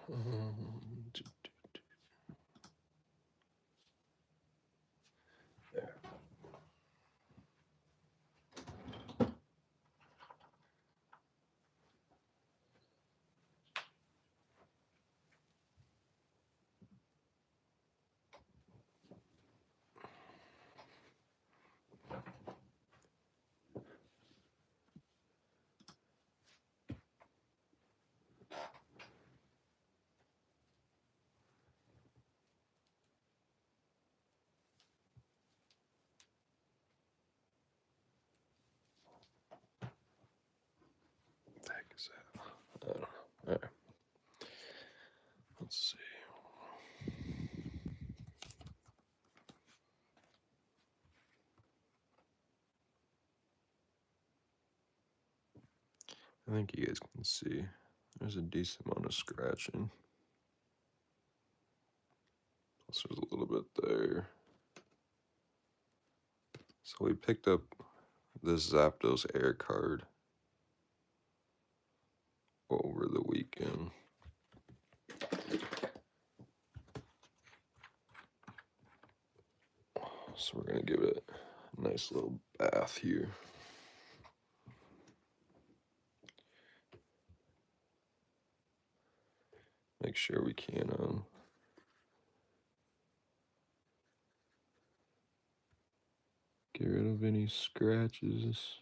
There. What the heck is that? I don't know. All right. Let's see. I think you guys can see there's a decent amount of scratching. Plus there's a little bit there. So we picked up this Zapdos Air card over the weekend. So we're gonna give it a nice little bath here. Make sure we can get rid of any scratches.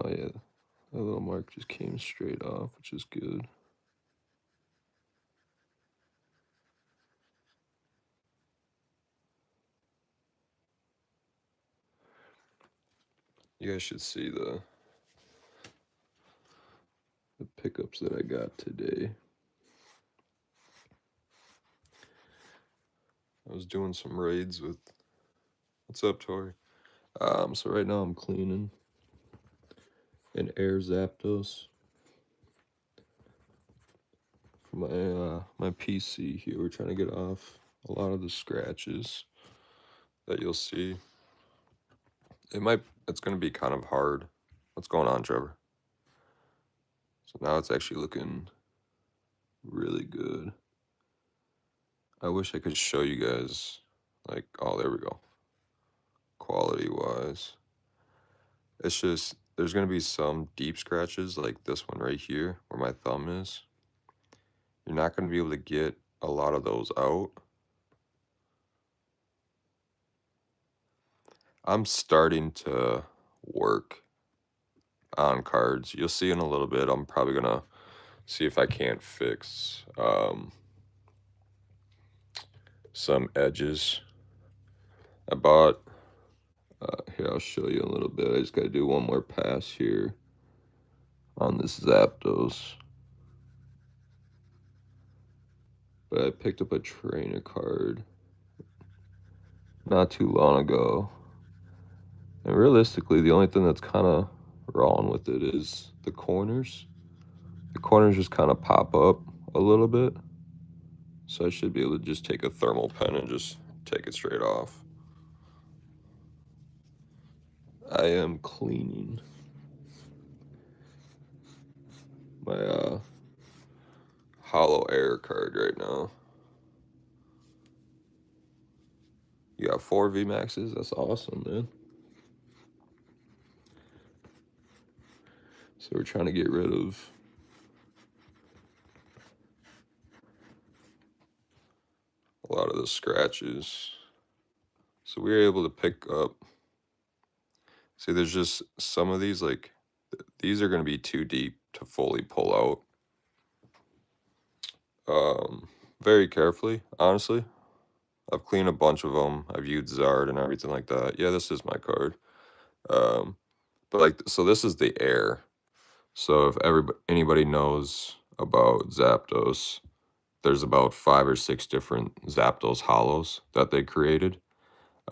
Oh yeah, that little mark just came straight off, which is good. You guys should see the pickups that I got today. I was doing some raids with, what's up, Tori? So right now I'm cleaning an Air Zapdos for my PC here. We're trying to get off a lot of the scratches that you'll see. It's gonna be kind of hard. What's going on, Trevor? So now it's actually looking really good. I wish I could show you guys, like, oh, there we go. Quality wise. It's just, there's going to be some deep scratches like this one right here where my thumb is. You're not going to be able to get a lot of those out. I'm starting to work on cards. You'll see in a little bit. I'm probably going to see if I can't fix some edges. I bought, here, I'll show you a little bit. I just got to do one more pass here on this Zapdos. But I picked up a trainer card not too long ago. And realistically, the only thing that's kind of wrong with it is the corners. The corners just kind of pop up a little bit. So I should be able to just take a thermal pen and just take it straight off. I am cleaning my hollow air card right now. You got 4 VMAXs? That's awesome, man. So we're trying to get rid of a lot of the scratches. So we were able to pick up, see, there's just some of these, like, these are going to be too deep to fully pull out. Very carefully, honestly. I've cleaned a bunch of them. I've used Zard and everything like that. Yeah, this is my card. But like, so this is the air. So if anybody knows about Zapdos, there's about 5 or 6 different Zapdos hollows that they created.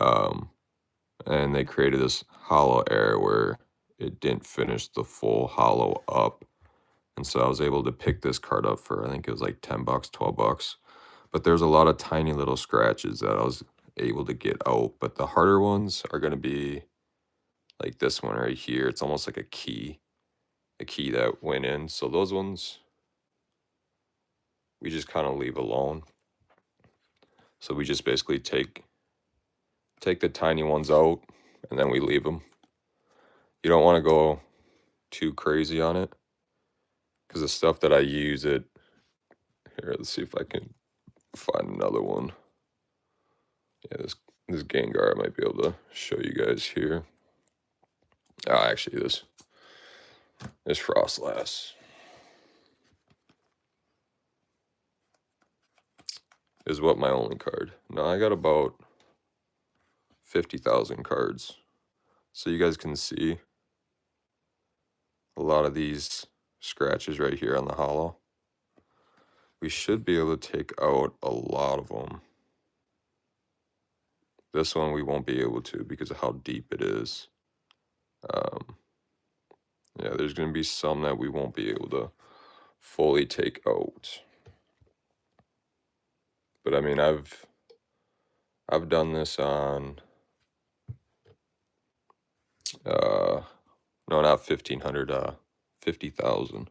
And they created this hollow air where it didn't finish the full hollow up. And so I was able to pick this card up for, I think it was like $10, $12. But there's a lot of tiny little scratches that I was able to get out, but the harder ones are going to be like this one right here. It's almost like a key that went in. So those ones we just kind of leave alone. So we just basically take the tiny ones out and then we leave them. You don't want to go too crazy on it because the stuff that I use here, let's see if I can find another one. Yeah, this Gengar I might be able to show you guys here. Oh, actually this Frostlass is what my only card. Now I got about 50,000 cards. So you guys can see a lot of these scratches right here on the hollow. We should be able to take out a lot of them. This one we won't be able to because of how deep it is. Yeah, there's going to be some that we won't be able to fully take out. But I mean, I've done this on no, not 1,500, 50,000.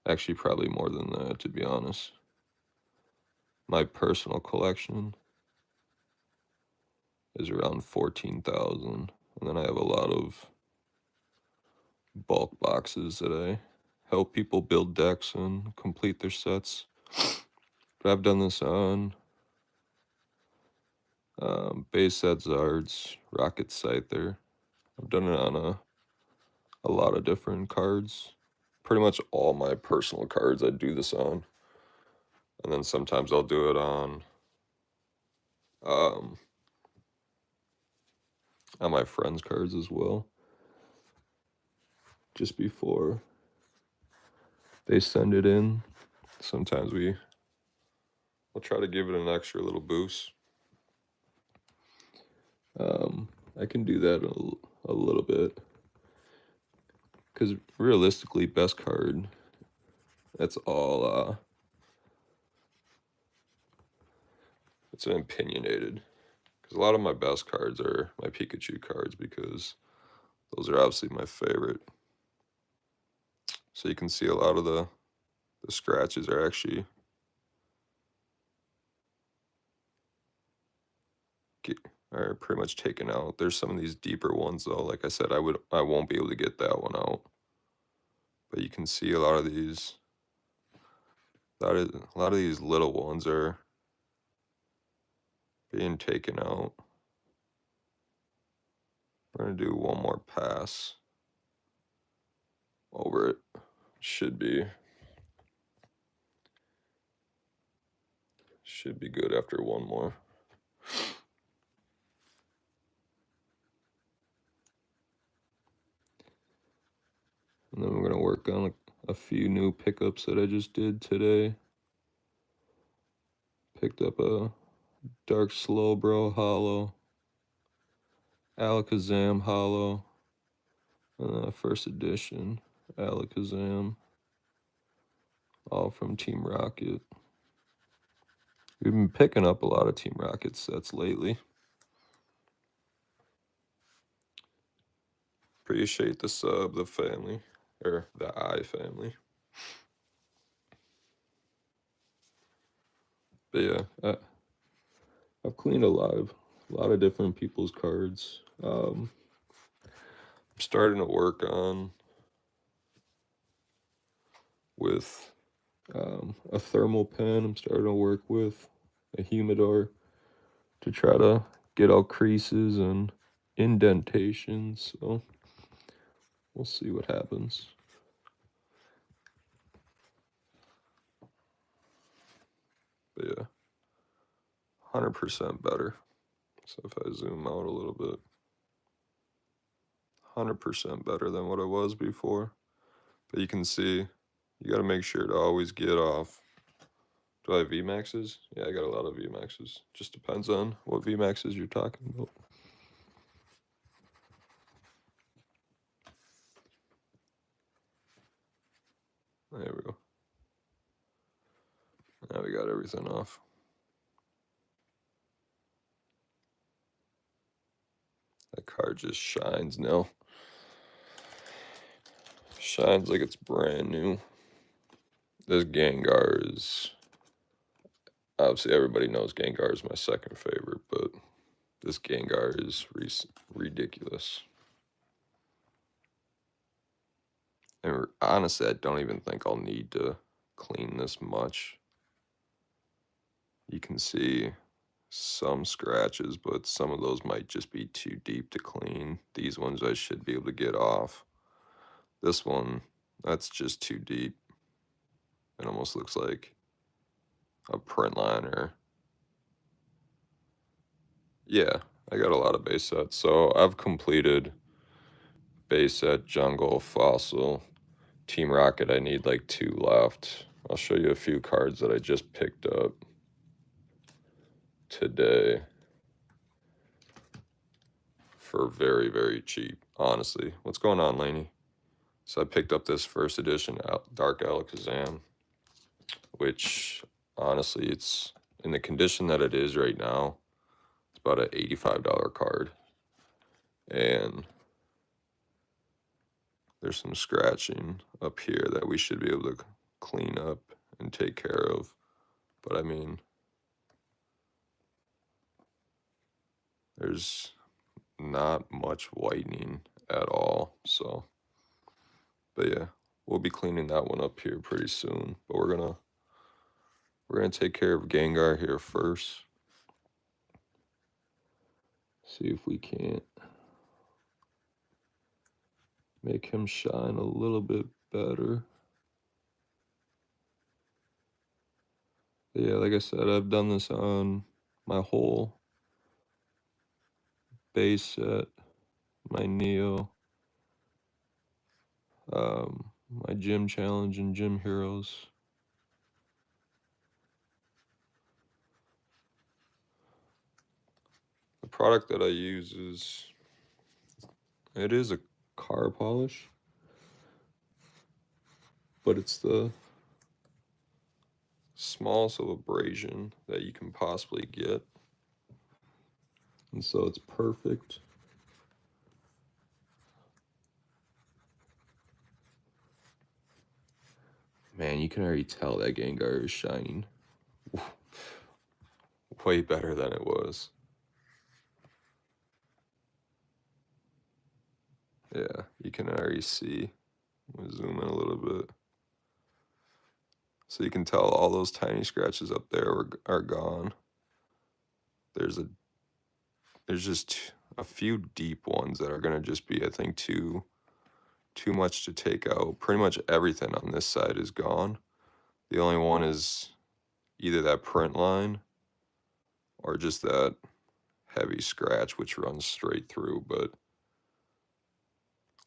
Actually, probably more than that, to be honest. My personal collection is around 14,000. And then I have a lot of bulk boxes that I help people build decks and complete their sets. But I've done this on base set Zards, Rocket Scyther. I've done it on a lot of different cards. Pretty much all my personal cards I do this on. And then sometimes I'll do it on my friends' cards as well. Just before they send it in, sometimes we'll try to give it an extra little boost. I can do that a little bit. Because realistically, best card, that's all, it's an opinionated. Because a lot of my best cards are my Pikachu cards because those are obviously my favorite. So you can see a lot of the scratches are actually are pretty much taken out. There's some of these deeper ones though. Like I said, I won't be able to get that one out. But you can see a lot of these. A lot of these little ones are being taken out. We're gonna do one more pass over it. Should be good after one more. And then we're gonna work on a few new pickups that I just did today. Picked up a Dark Slowbro Hollow, Alakazam Hollow, and then a first edition Alakazam, all from Team Rocket. We've been picking up a lot of Team Rocket sets lately. Appreciate the sub, the family, or the I family. But yeah, I've cleaned a lot of different people's cards. I'm starting to work on with a thermal pen. I'm starting to work with a humidor to try to get out creases and indentations. So we'll see what happens. But yeah, 100% better. So if I zoom out a little bit, 100% better than what it was before. But you can see, you got to make sure to always get off. Do I have VMAXs? Yeah, I got a lot of VMAXs. Just depends on what VMAXs you're talking about. There we go. Now we got everything off. Gengar just shines now. Shines like it's brand new. This Gengar is... Obviously, everybody knows Gengar is my second favorite, but this Gengar is ridiculous. And honestly, I don't even think I'll need to clean this much. You can see some scratches, but some of those might just be too deep to clean. These ones I should be able to get off. This one, that's just too deep. It almost looks like a print liner. Yeah, I got a lot of base sets. So I've completed base set, jungle, fossil, Team Rocket. I need like 2 left. I'll show you a few cards that I just picked up today for very, very cheap, honestly. What's going on, Laney? So I picked up this first edition Dark Alakazam, which honestly, it's in the condition that it is right now. It's about an $85 card. And there's some scratching up here that we should be able to clean up and take care of. But I mean, there's not much whitening at all. So, but yeah, we'll be cleaning that one up here pretty soon. But we're gonna take care of Gengar here first. See if we can't make him shine a little bit better. But yeah, like I said, I've done this on my whole base set, my Neo, my gym challenge and gym heroes. The product that I use is a car polish, but it's the smallest of abrasion that you can possibly get, and so it's perfect. Man, you can already tell that Gengar is shining way better than it was. Yeah, you can already see. We'll zoom in a little bit. So you can tell all those tiny scratches up there are gone. There's just a few deep ones that are gonna just be, I think, too much to take out. Pretty much everything on this side is gone. The only one is either that print line or just that heavy scratch which runs straight through. But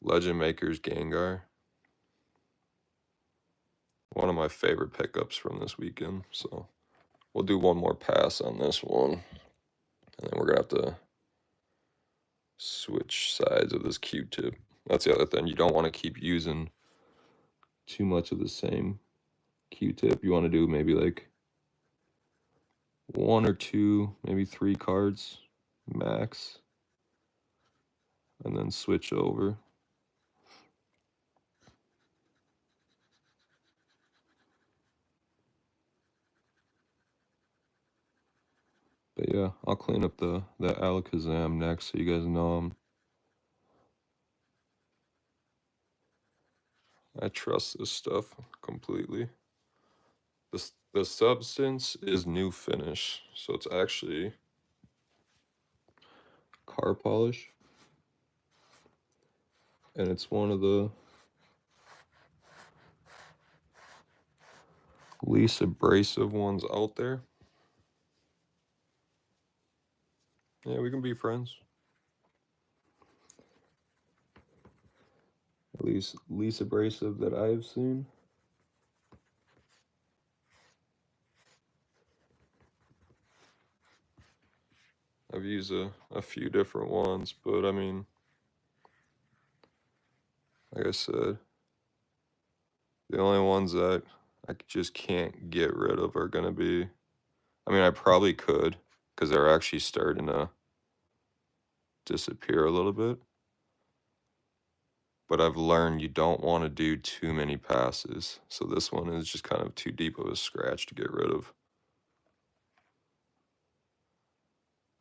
Legend Maker's Gengar, one of my favorite pickups from this weekend. So we'll do one more pass on this one, and then we're gonna have to switch sides of this Q-tip. That's the other thing. You don't want to keep using too much of the same Q-tip. You want to do maybe like 1 or 2, maybe 3 cards max, and then switch over. But yeah, I'll clean up the Alakazam next so you guys know I trust this stuff completely. The substance is new finish, so it's actually car polish, and it's one of the least abrasive ones out there. Yeah, we can be friends. At least abrasive that I've seen. I've used a few different ones, but I mean, like I said, the only ones that I just can't get rid of are gonna be, I mean, I probably could, because they're actually starting to disappear a little bit. But I've learned you don't want to do too many passes. So this one is just kind of too deep of a scratch to get rid of.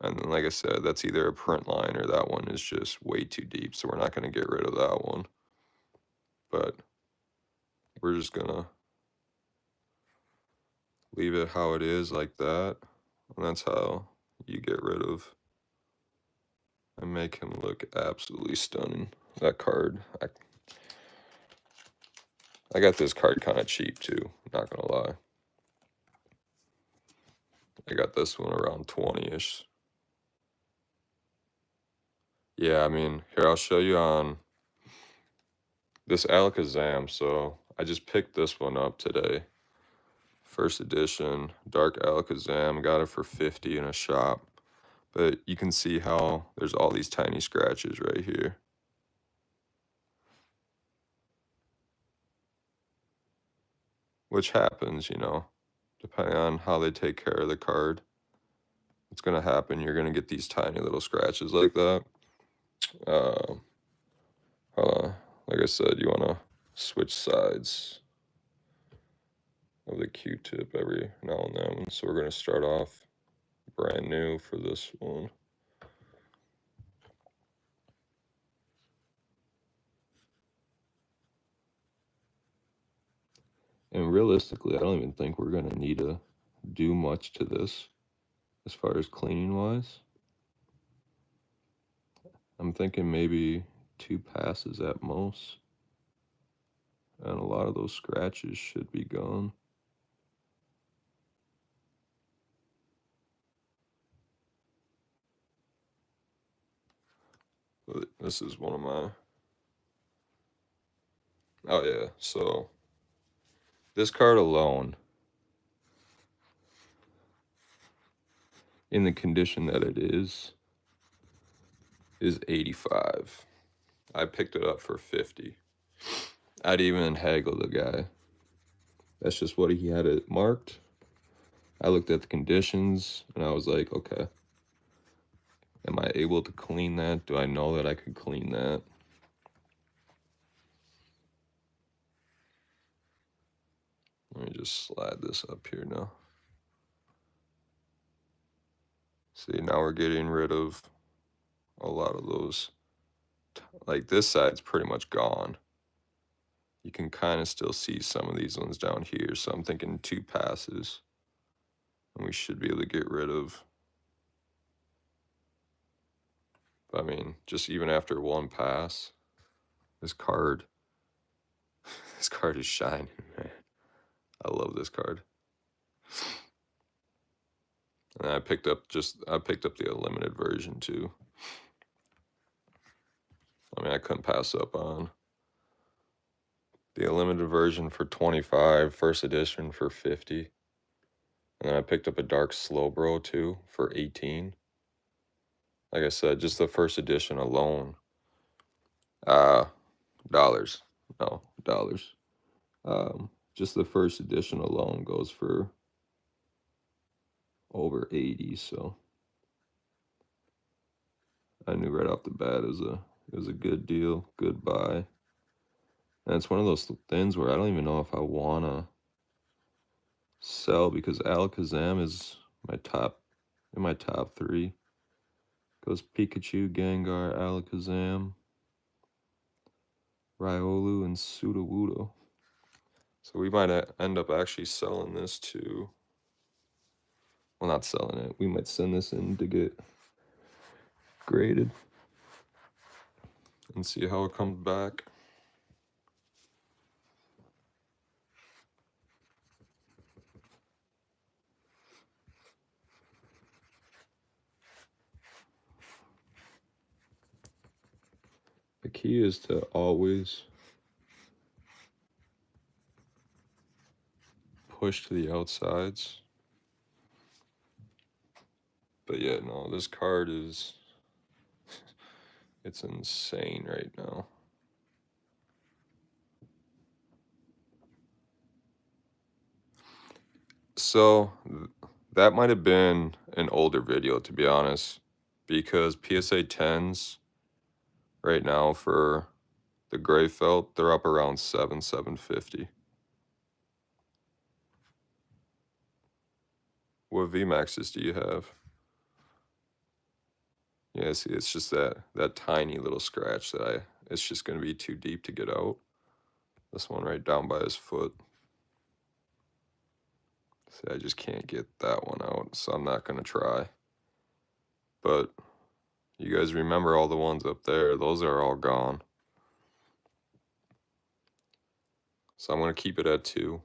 And then, like I said, that's either a print line or that one is just way too deep. So we're not going to get rid of that one. But we're just going to leave it how it is like that. And that's how you get rid of and make him look absolutely stunning. That card, I got this card kind of cheap too, not going to lie. I got this one around 20-ish. Yeah, I mean, here, I'll show you on this Alakazam. So I just picked this one up today. First edition, Dark Alakazam. Got it for 50 in a shop. But you can see how there's all these tiny scratches right here. Which happens, you know, depending on how they take care of the card. It's going to happen. You're going to get these tiny little scratches like that. Like I said, you want to switch sides of the Q-tip every now and then. So we're going to start off brand new for this one. And realistically, I don't even think we're going to need to do much to this as far as cleaning wise. I'm thinking maybe 2 passes at most. And a lot of those scratches should be gone. But this is one of my... Oh yeah, so this card alone, in the condition that it is 85. I picked it up for 50. I'd even haggle the guy. That's just what he had it marked. I looked at the conditions and I was like, okay, am I able to clean that? Do I know that I could clean that? Let me just slide this up here now. See, now we're getting rid of a lot of those. Like this side's pretty much gone. You can kind of still see some of these ones down here. So I'm thinking 2 passes. And we should be able to get rid of. But I mean, just even after 1 pass, this card is shining, man. I love this card. And I picked up the limited version too. I mean, I couldn't pass up on the limited version for 25, first edition for 50. And then I picked up a Dark Slowbro too for 18. Like I said, just the first edition alone. Dollars. No, dollars. Just the first edition alone goes for over 80, so I knew right off the bat it was a good deal, good buy. And it's one of those things where I don't even know if I wanna sell because Alakazam is in my top 3. Goes Pikachu, Gengar, Alakazam, Riolu, and Sudowoodo. So we might end up actually selling this to... Well, not selling it. We might send this in to get graded and see how it comes back. The key is to always push to the outsides. But yeah, no, this card is... it's insane right now. So that might have been an older video, to be honest, because PSA 10s right now for the gray felt, they're up around 750. What VMAXs do you have? Yeah, see, it's just that tiny little scratch that it's just going to be too deep to get out. This one right down by his foot. See, I just can't get that one out, so I'm not going to try. But you guys remember all the ones up there. Those are all gone. So I'm going to keep it at 2.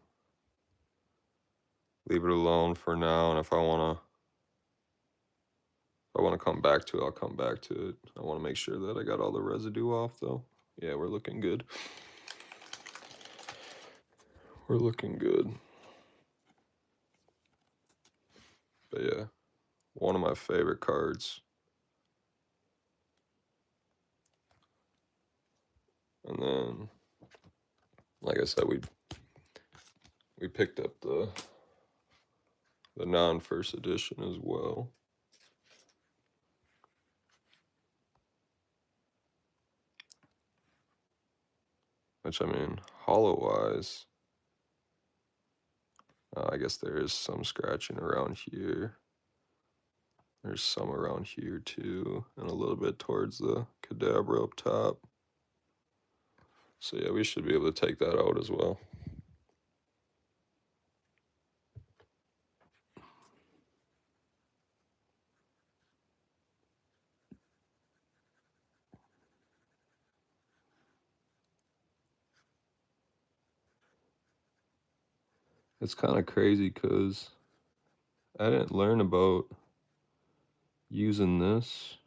Leave it alone for now, and if I want to come back to it, I'll come back to it. I want to make sure that I got all the residue off, though. Yeah, we're looking good. We're looking good. But yeah, one of my favorite cards. And then, like I said, we picked up the non-first edition as well. Which, I mean, hollow-wise, I guess there is some scratching around here. There's some around here, too, and a little bit towards the Kadabra up top. So, yeah, we should be able to take that out as well. It's kind of crazy because I didn't learn about using this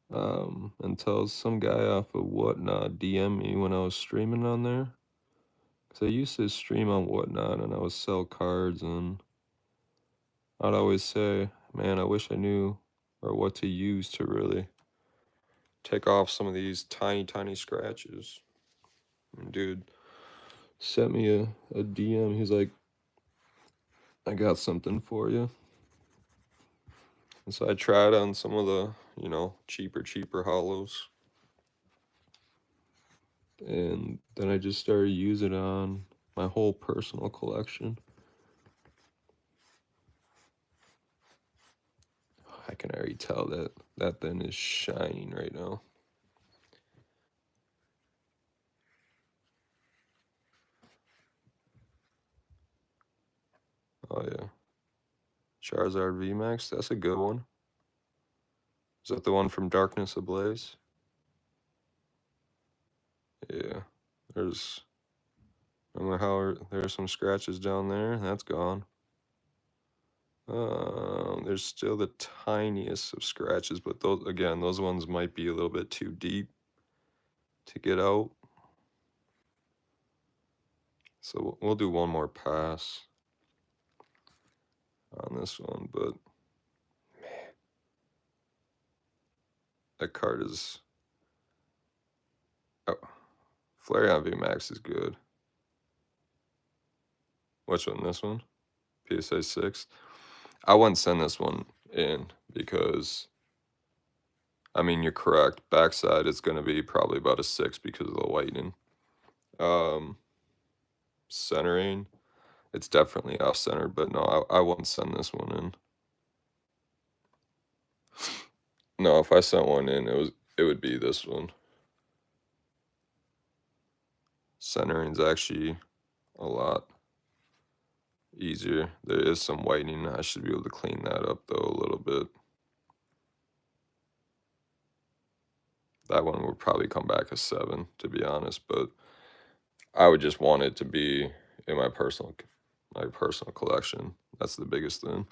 until some guy off of Whatnot DM me when I was streaming on there. Because I used to stream on Whatnot and I would sell cards, and I'd always say, man, I wish I knew or what to use to really take off some of these tiny, tiny scratches. And dude sent me a DM. He's like, I got something for you. And so I tried on some of the, cheaper hollows. And then I just started using it on my whole personal collection. I can already tell that thing is shining right now. Oh yeah. Charizard VMAX, that's a good one. Is that the one from Darkness Ablaze? Yeah. Remember how there's some scratches down there? That's gone. There's still the tiniest of scratches, but those ones might be a little bit too deep to get out. So we'll do one more pass on this one, but man, that card is... Oh, Flareon VMAX is good. Which one? This one? PSA 6? I wouldn't send this one in because, I mean, you're correct. Backside is going to be probably about a 6 because of the lightning. Centering, it's definitely off-centered, but no, I wouldn't send this one in. No, if I sent one in, it would be this one. Centering's actually a lot easier. There is some whitening. I should be able to clean that up, though, a little bit. That one would probably come back a 7, to be honest, but I would just want it to be in my personal collection. That's the biggest thing.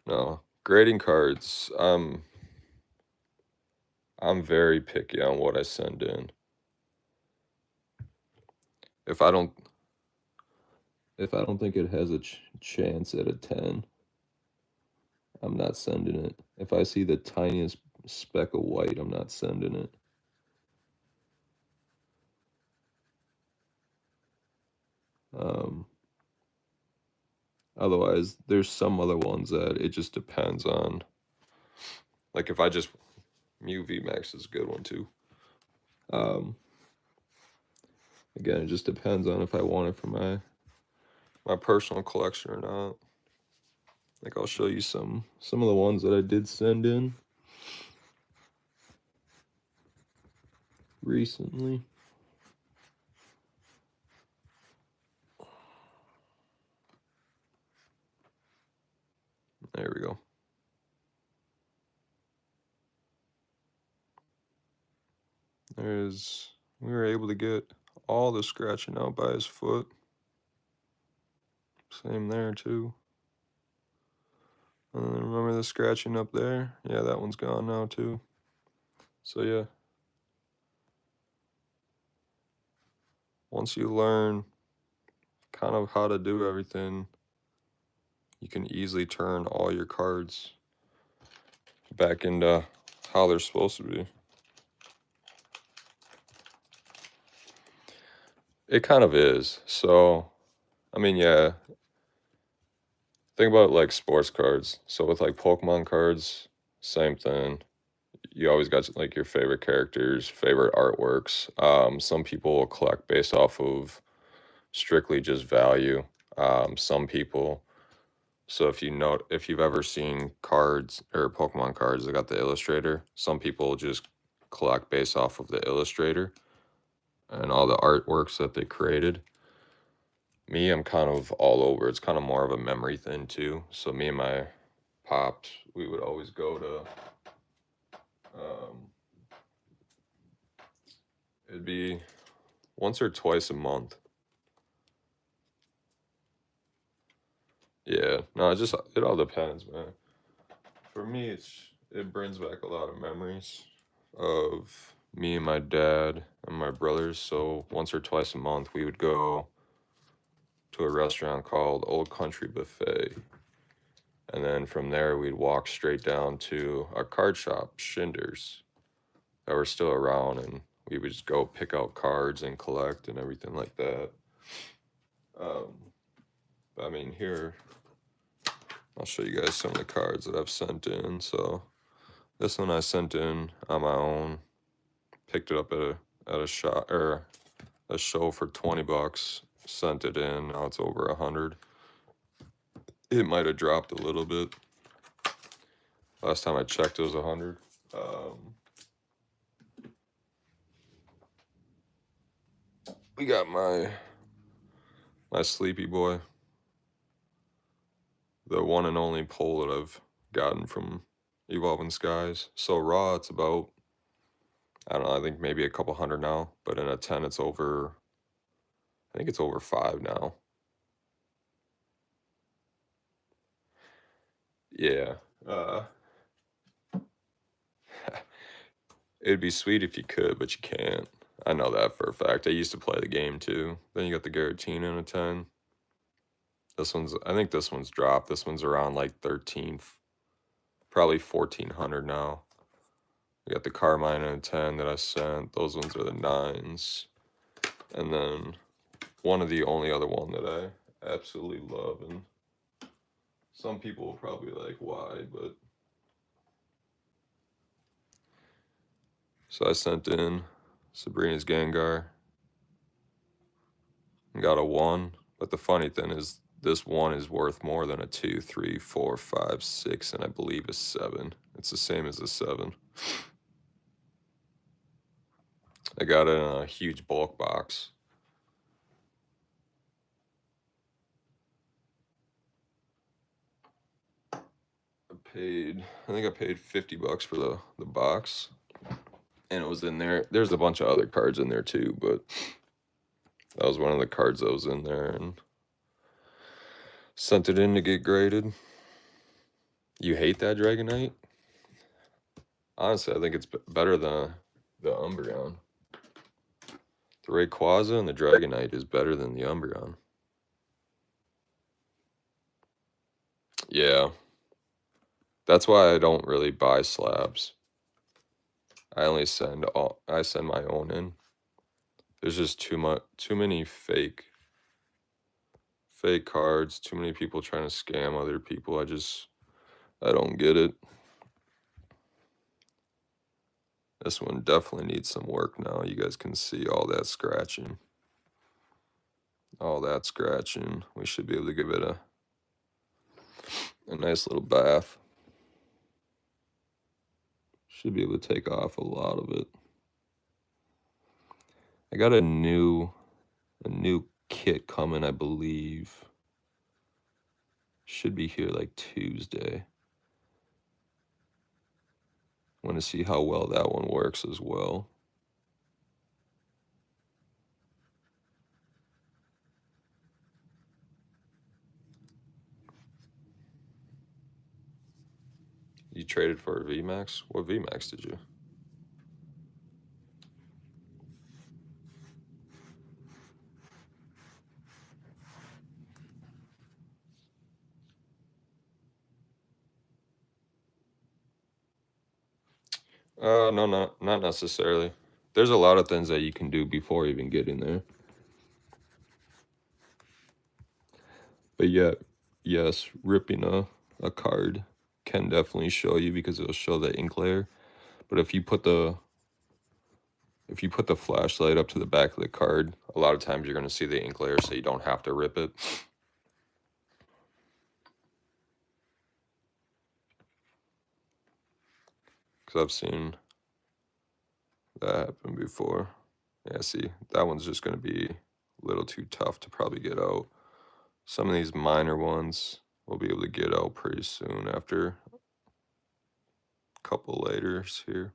No, grading cards, I'm very picky on what I send in. If I don't think it has a chance at a 10, I'm not sending it. If I see the tiniest speck of white, I'm not sending it. Otherwise, there's some other ones that it just depends on. Like if I just Mew VMAX is a good one too. Again, it just depends on if I want it for my personal collection or not. Like I'll show you some of the ones that I did send in recently. There we go. We were able to get all the scratching out by his foot. Same there too. Remember the scratching up there? Yeah, that one's gone now too. So yeah. Once you learn kind of how to do everything, you can easily turn all your cards back into how they're supposed to be. It kind of is. So, I mean, yeah. Think about like sports cards. So with like Pokemon cards, same thing. You always got like your favorite characters, favorite artworks. Some people will collect based off of strictly just value. Some people. So if you've ever seen cards or Pokemon cards that got the illustrator, some people just collect based off of the illustrator and all the artworks that they created. Me, I'm kind of all over. It's kind of more of a memory thing too. So me and my pops, we would always go to it'd be once or twice a month. Yeah, no, it all depends, man. For me, it brings back a lot of memories of me and my dad and my brothers. So once or twice a month, we would go to a restaurant called Old Country Buffet. And then from there, we'd walk straight down to a card shop, Schindler's, that were still around. And we would just go pick out cards and collect and everything like that. I mean, here, I'll show you guys some of the cards that I've sent in. So this one I sent in on my own. Picked it up at a shop or a show for $20. Sent it in. Now it's over 100. It might have dropped a little bit. Last time I checked, it was 100. We got my sleepy boy, the one and only pole that I've gotten from Evolving Skies. So raw, it's about, I don't know, I think maybe a couple hundred now, but in a 10, it's over, I think it's over 5 now. Yeah. It'd be sweet if you could, but you can't. I know that for a fact. I used to play the game too. Then you got the Giratina in a 10. I think this one's dropped. This one's around like 13, probably 1400 now. We got the Carmine in a 10 that I sent. Those ones are the 9s. And then one of the only other one that I absolutely love, and some people will probably be like, why, but so I sent in Sabrina's Gengar and got a 1. But the funny thing is, this 1 is worth more than a 2, 3, 4, 5, 6, and I believe a 7. It's the same as a 7. I got it in a huge bulk box. I think I paid $50 for the box. And it was in there. There's a bunch of other cards in there too, but that was one of the cards that was in there, and sent it in to get graded. You hate that Dragonite? Honestly, I think it's better than the Umbreon. The Rayquaza and the Dragonite is better than the Umbreon. Yeah. That's why I don't really buy slabs. I send my own in. There's just too many fake Fake cards, too many people trying to scam other people. I don't get it. This one definitely needs some work now. You guys can see all that scratching. All that scratching. We should be able to give it a nice little bath. Should be able to take off a lot of it. I got a new kit coming, I believe. Should be here like Tuesday. Want to see how well that one works as well. You traded for a VMAX? What VMAX did you? No, not necessarily. There's a lot of things that you can do before even getting there. But yeah, yes, ripping a card can definitely show you because it'll show the ink layer. But if you put the flashlight up to the back of the card, a lot of times you're going to see the ink layer, so you don't have to rip it. Because I've seen that happen before. Yeah, see, that one's just going to be a little too tough to probably get out. Some of these minor ones we'll be able to get out pretty soon after a couple laters here.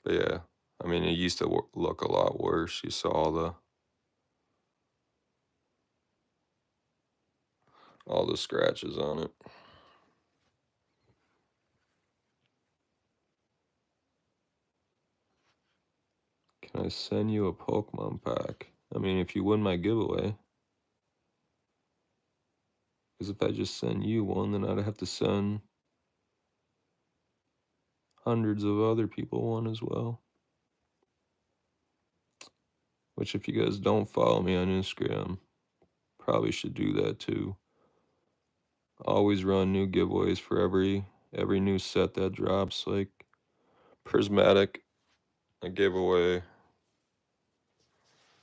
But yeah, I mean, it used to look a lot worse. You saw all the scratches on it. Can I send you a Pokemon pack? I mean, if you win my giveaway. Because if I just send you one, then I'd have to send hundreds of other people one as well. Which, if you guys don't follow me on Instagram, probably should do that too. Always run new giveaways for every new set that drops. Like Prismatic, I gave away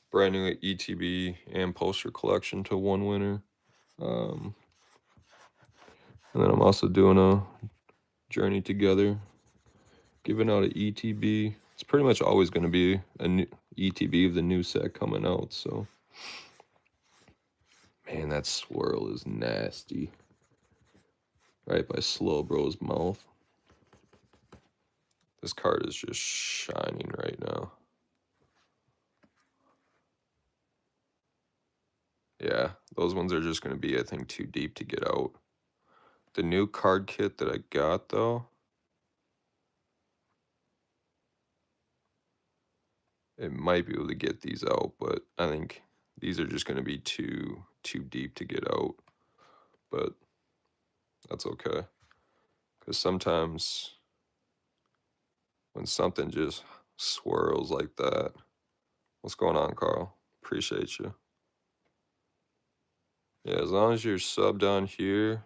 brand new ETB and poster collection to one winner. And then I'm also doing a Journey Together, giving out an ETB. It's pretty much always going to be a new ETB of the new set coming out. So, man, that swirl is nasty. Right by Slowbro's mouth. This card is just shining right now. Yeah, those ones are just going to be, I think, too deep to get out. The new card kit that I got, though, it might be able to get these out, but I think these are just going to be too deep to get out. But that's okay. Because sometimes when something just swirls like that, what's going on, Carl? Appreciate you. Yeah, as long as you're subbed on here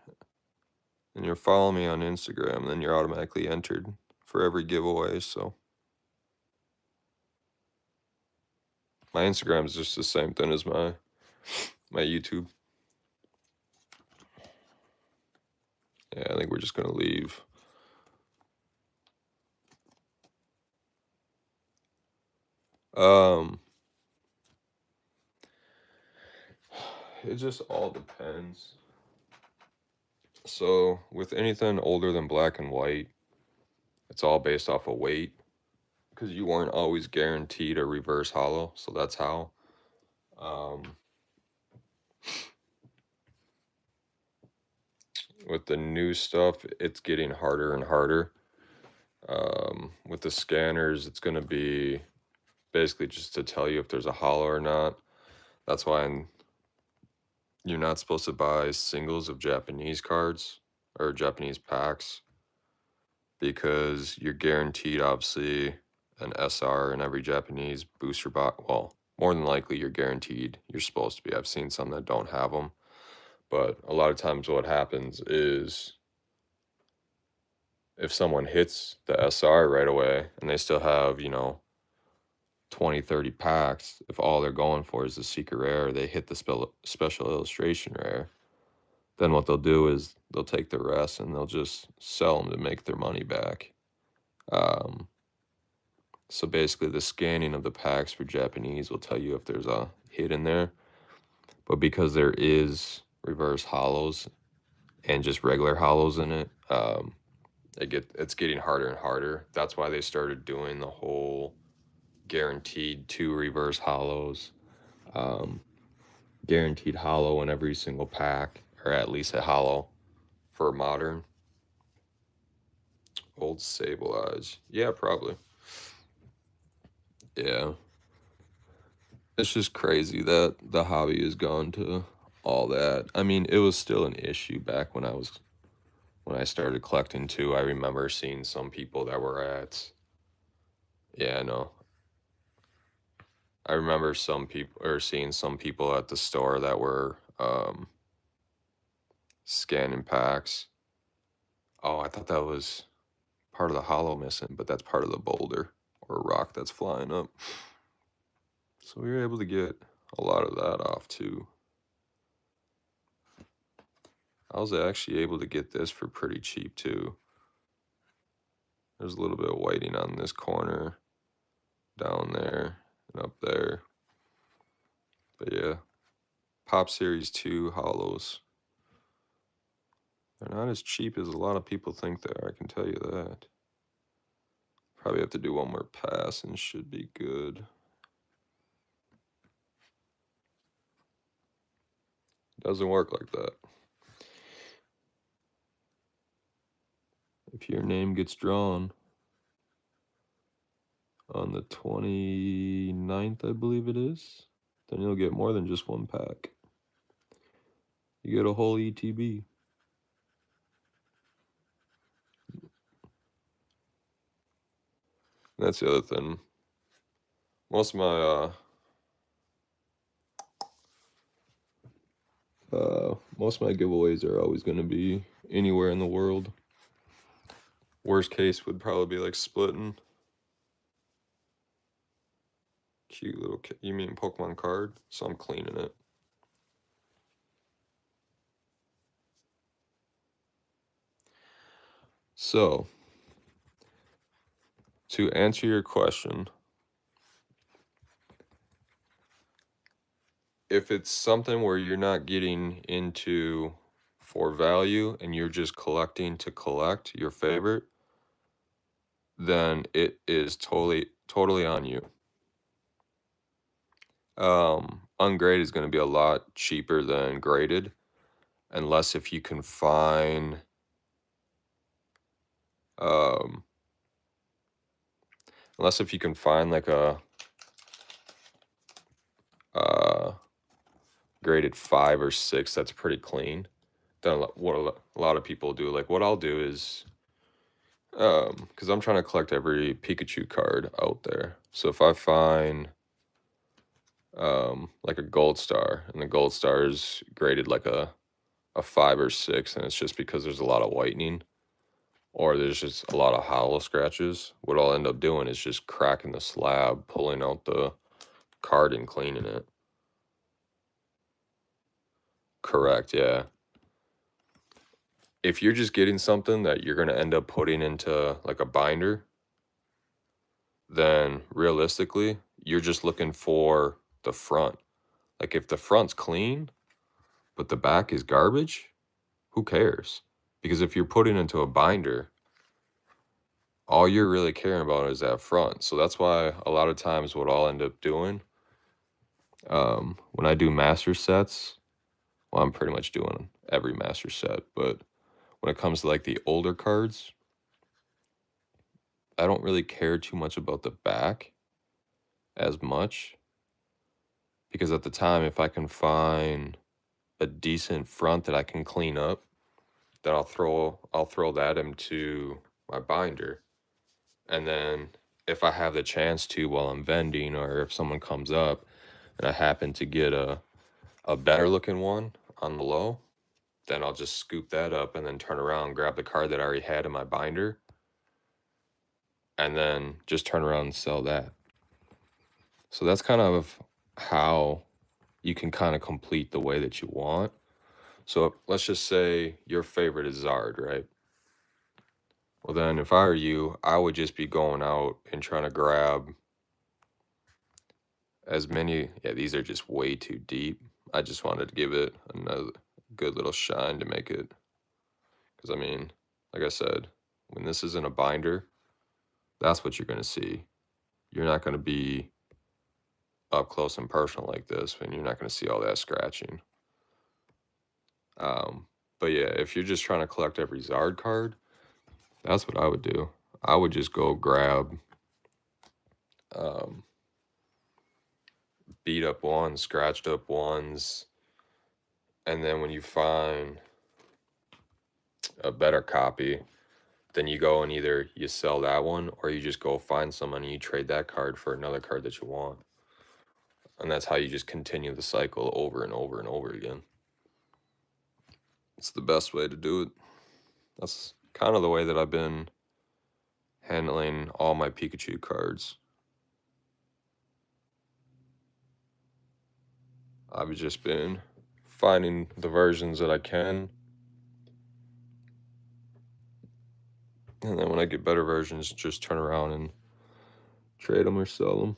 and you're following me on Instagram, then you're automatically entered for every giveaway. So my Instagram is just the same thing as my YouTube. Yeah, I think we're just gonna leave. It just all depends. So with anything older than black and white, it's all based off of weight, because you weren't always guaranteed a reverse hollow. So that's how. With the new stuff, it's getting harder and harder. With the scanners, it's going to be basically just to tell you if there's a hollow or not. That's why you're not supposed to buy singles of Japanese cards or Japanese packs, because you're guaranteed, obviously, an SR in every Japanese booster box. Well, more than likely you're guaranteed you're supposed to be. I've seen some that don't have them, but a lot of times what happens is if someone hits the SR right away and they still have, 20, 30 packs, if all they're going for is the secret rare, they hit the special illustration rare, then what they'll do is they'll take the rest and they'll just sell them to make their money back. So basically the scanning of the packs for Japanese will tell you if there's a hit in there. But because there is reverse hollows and just regular hollows in it, it's getting harder and harder. That's why they started doing the whole guaranteed 2 reverse hollows, guaranteed hollow in every single pack, or at least a hollow for modern. Old Sable Eyes. Yeah, probably. Yeah. It's just crazy that the hobby has gone to all that. I mean, it was still an issue back when I started collecting too. I remember seeing some people that were at, yeah, no. I remember seeing some people at the store that were scanning packs. Oh, I thought that was part of the hollow missing, but that's part of the boulder or rock that's flying up. So we were able to get a lot of that off too. I was actually able to get this for pretty cheap too. There's a little bit of whiting on this corner, down there, and up there. But yeah, Pop Series 2 hollows. They're not as cheap as a lot of people think they are, I can tell you that. Probably have to do one more pass and should be good. Doesn't work like that. If your name gets drawn on the 29th, I believe it is, then you'll get more than just one pack. You get a whole ETB. That's the other thing. Most of my giveaways are always going to be anywhere in the world. Worst case would probably be like splitting. Cute little, you mean Pokemon card? So I'm cleaning it. So, to answer your question, if it's something where you're not getting into for value and you're just collecting to collect your favorite, then it is totally on you. Ungraded is going to be a lot cheaper than graded, unless if you can find like a graded 5 or 6 that's pretty clean. Then what a lot of people do, like what I'll do is, because I'm trying to collect every Pikachu card out there. So if I find like a gold star, and the gold star is graded like a 5 or 6, and it's just because there's a lot of whitening, or there's just a lot of hollow scratches, what I'll end up doing is just cracking the slab, pulling out the card and cleaning it. Correct, yeah. If you're just getting something that you're going to end up putting into like a binder, then realistically, you're just looking for the front. Like if the front's clean, but the back is garbage, who cares? Because if you're putting into a binder, all you're really caring about is that front. So that's why a lot of times what I'll end up doing, when I do master sets, well, I'm pretty much doing every master set, but when it comes to like the older cards, I don't really care too much about the back as much, because at the time, if I can find a decent front that I can clean up, then I'll throw that into my binder. And then if I have the chance to while I'm vending, or if someone comes up, and I happen to get a better looking one on the low, then I'll just scoop that up and then turn around, grab the card that I already had in my binder, and then just turn around and sell that. So that's kind of how you can kind of complete the way that you want. So let's just say your favorite is Zard, right? Well, then if I were you, I would just be going out and trying to grab as many. Yeah, these are just way too deep. I just wanted to give it another good little shine to make it. Because, I mean, like I said, when this is in a binder, that's what you're going to see. You're not going to be up close and personal like this, and you're not going to see all that scratching. But yeah, if you're just trying to collect every Zard card, that's what I would do. I would just go grab beat up ones, scratched up ones, and then when you find a better copy, then you go and either you sell that one or you just go find someone and you trade that card for another card that you want. And that's how you just continue the cycle over and over and over again. It's the best way to do it. That's kind of the way that I've been handling all my Pikachu cards. I've just been finding the versions that I can. And then when I get better versions, just turn around and trade them or sell them.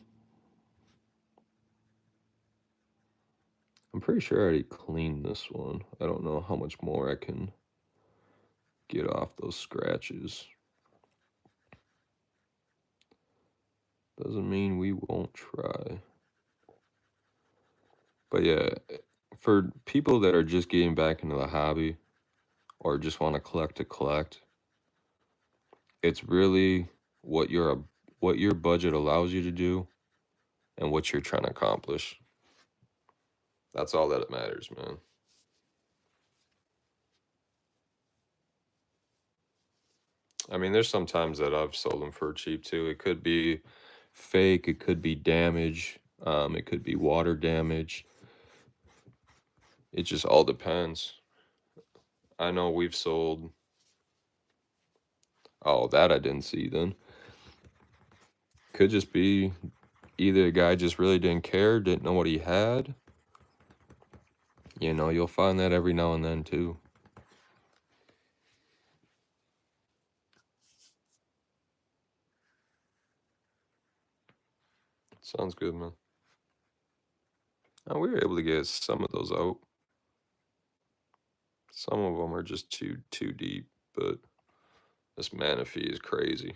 I'm pretty sure I already cleaned this one. I don't know how much more I can get off those scratches. Doesn't mean we won't try. But yeah, for people that are just getting back into the hobby or just want to collect, it's really what your budget allows you to do and what you're trying to accomplish. That's all that matters, man. I mean, there's some times that I've sold them for cheap too. It could be fake, it could be damage, it could be water damage. It just all depends. I know we've sold. Oh, that I didn't see then. Could just be either a guy just really didn't care, didn't know what he had. You know, you'll find that every now and then too. Sounds good, man. We were able to get some of those out. Some of them are just too deep, but this Manaphy is crazy.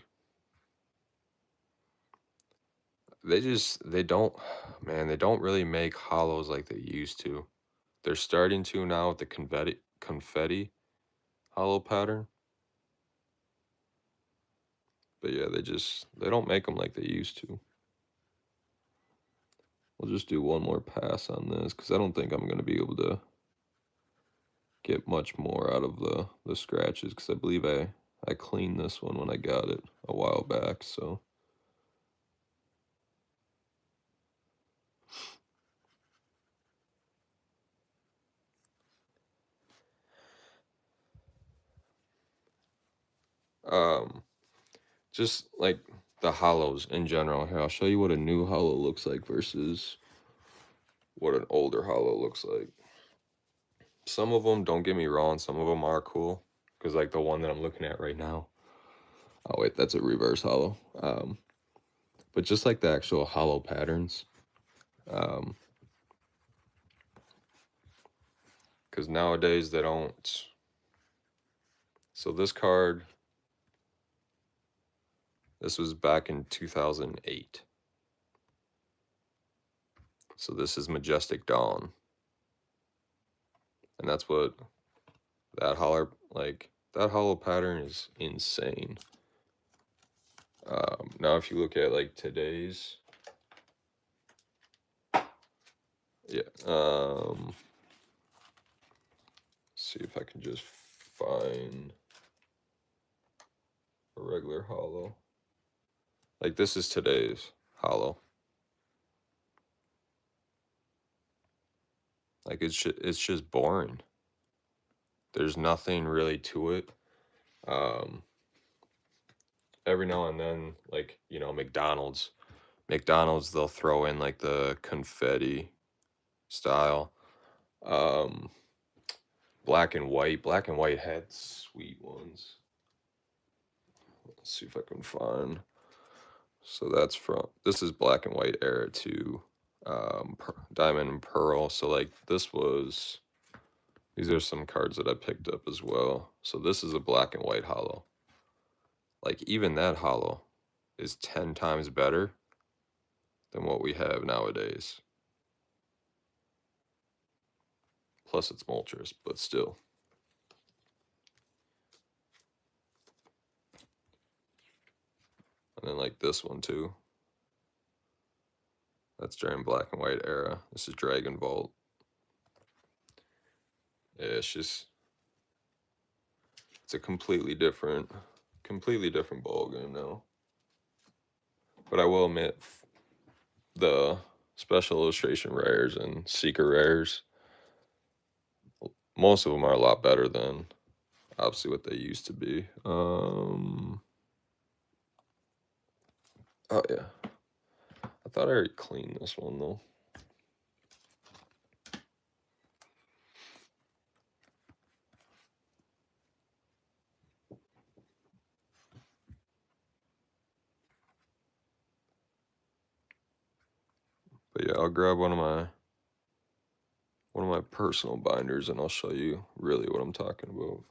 They don't, man, they don't really make hollows like they used to. They're starting to now with the confetti hollow pattern. But yeah, they don't make them like they used to. We'll just do one more pass on this because I don't think I'm going to be able to get much more out of the scratches because I believe I cleaned this one when I got it a while back, so. Just like the hollows in general. Here, I'll show you what a new hollow looks like versus what an older hollow looks like. Some of them, don't get me wrong, some of them are cool. Because like the one that I'm looking at right now. Oh wait, that's a reverse hollow. But just like the actual hollow patterns. Because nowadays they don't. So this card, this was back in 2008. So this is Majestic Dawn. And that's what that hollow pattern is insane. Now if you look at like today's, yeah, see if I can just find a regular hollow. Like this is today's hollow. Like, it's just boring. There's nothing really to it. Every now and then, like, you know, McDonald's, they'll throw in like the confetti style. Um, Black and white had sweet ones. Let's see if I can find. So this is black and white era to diamond and pearl. So like these are some cards that I picked up as well. So this is a black and white holo. Like even that holo is 10 times better than what we have nowadays. Plus it's Moltres, but still. And then like this one too. That's during black and white era. This is Dragon Vault. Yeah, it's a completely different ball game now. But I will admit, the special illustration rares and secret rares, most of them are a lot better than obviously what they used to be. Oh yeah, I thought I already cleaned this one though. But yeah, I'll grab one of my personal binders and I'll show you really what I'm talking about.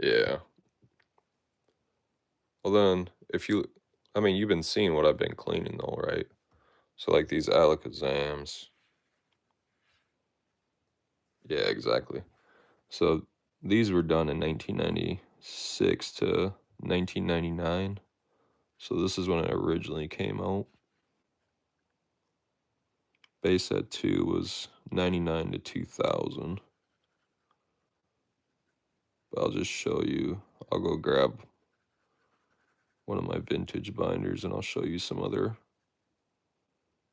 Yeah. Well then, you've been seeing what I've been cleaning though, right? So like these Alakazams. Yeah, exactly. So these were done in 1996 to 1999. So this is when it originally came out. Base set 2 was 99 to 2000. But I'll just show you. I'll go grab one of my vintage binders and I'll show you some other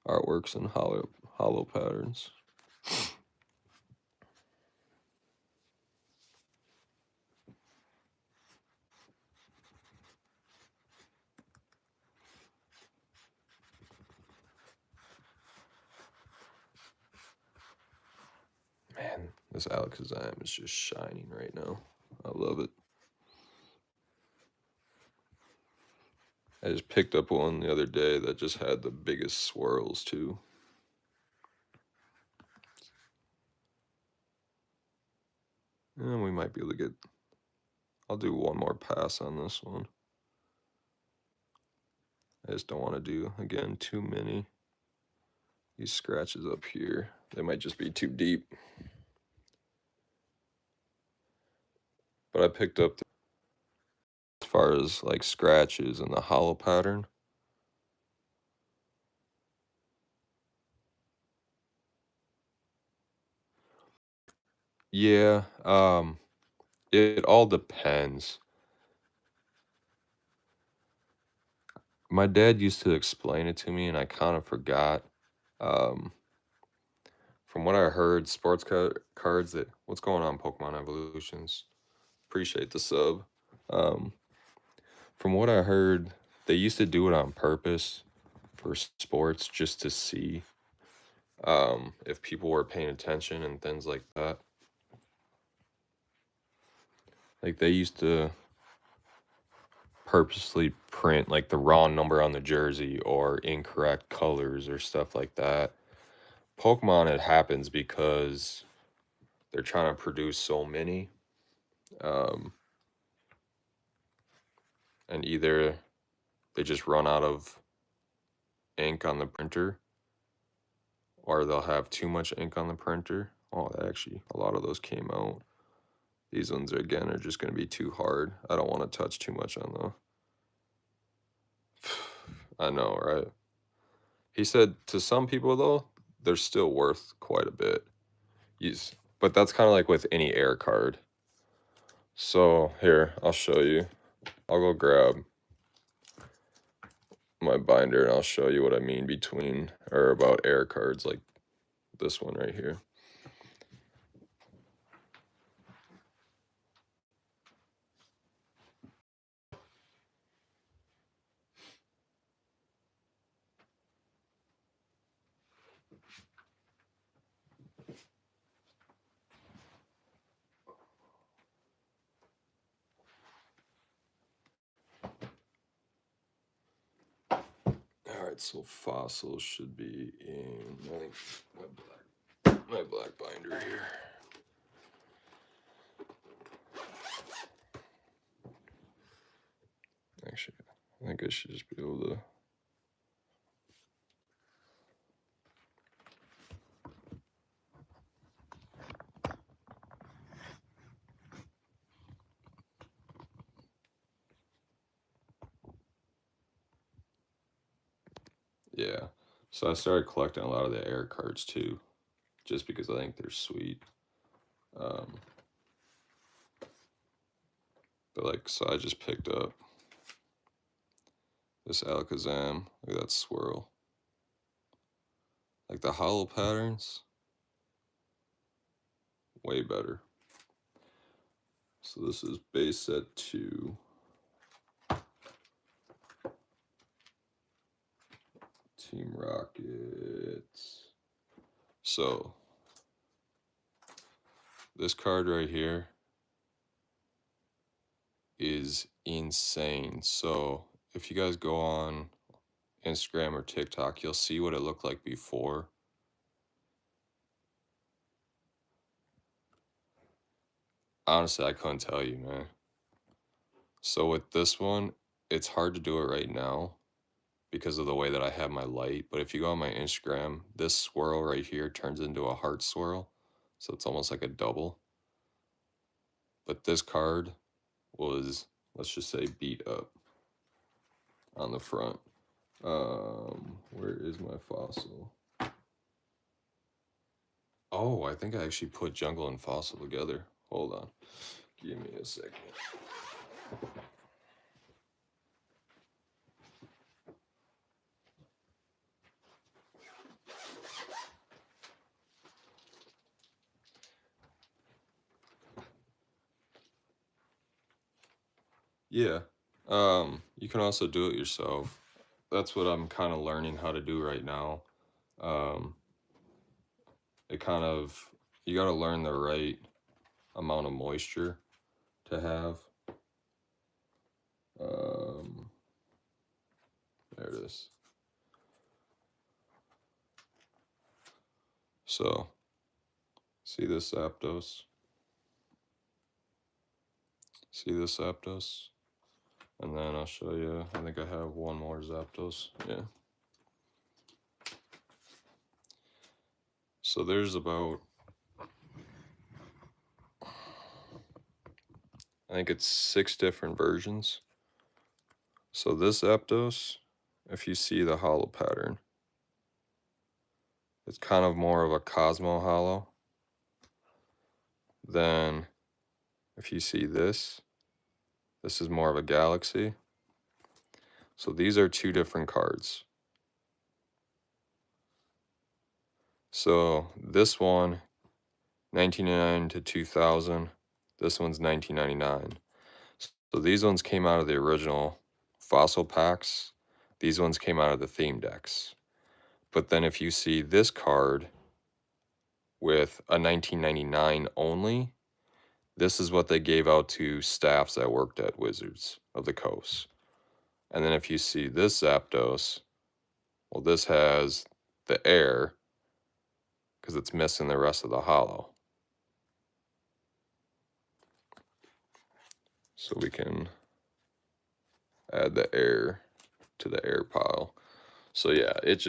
artworks and hollow patterns. Man, this Alakazam is just shining right now. I love it. I just picked up one the other day that just had the biggest swirls too. And we might be able to get... I'll do one more pass on this one. I just don't want to do, again, too many. These scratches up here, they might just be too deep. But I picked up as far as like scratches and the hollow pattern. Yeah, it all depends. My dad used to explain it to me and I kind of forgot. Um, from what I heard, cards that... What's going on, Pokemon Evolutions? Appreciate the sub. Um, from what I heard, they used to do it on purpose for sports just to see if people were paying attention and things like that. Like they used to purposely print like the wrong number on the jersey or incorrect colors or stuff like that. Pokemon, it happens because they're trying to produce so many. And either they just run out of ink on the printer or they'll have too much ink on the printer. Oh, actually, a lot of those came out. These ones, again, are just going to be too hard. I don't want to touch too much on the... I know, right? He said to some people, though, they're still worth quite a bit. But that's kind of like with any air card. So here, I'll show you. I'll go grab my binder and I'll show you what I mean between or about air cards like this one right here. Alright, so fossils should be in I think my black binder here. Actually, I think I should just be able to. Yeah, so I started collecting a lot of the air cards too, just because I think they're sweet. But like, so I just picked up this Alakazam. Look at that swirl. Like the hollow patterns, way better. So this is base set 2. Team Rockets. So this card right here is insane. So if you guys go on Instagram or TikTok, you'll see what it looked like before. Honestly, I couldn't tell you, man. So with this one, it's hard to do it right now because of the way that I have my light. But if you go on my Instagram, this swirl right here turns into a heart swirl. So it's almost like a double. But this card was, let's just say, beat up on the front. Where is my fossil? Oh, I think I actually put jungle and fossil together. Hold on. Give me a second. Yeah. You can also do it yourself. That's what I'm kind of learning how to do right now. It kind of, you got to learn the right amount of moisture to have. There it is. So, see this Zapdos? See this Zapdos? And then I'll show you, I think I have one more Zapdos. Yeah. So there's about, I think it's 6 different versions. So this Zapdos, if you see the hollow pattern, it's kind of more of a Cosmo hollow. Then if you see this is more of a Galaxy. So these are 2 different cards. So this one, 1999 to 2000. This one's 1999. So these ones came out of the original fossil packs. These ones came out of the theme decks. But then if you see this card with a 1999 only, this is what they gave out to staffs that worked at Wizards of the Coast. And then if you see this Zapdos, well, this has the air because it's missing the rest of the hollow. So we can add the air to the air pile. So yeah, it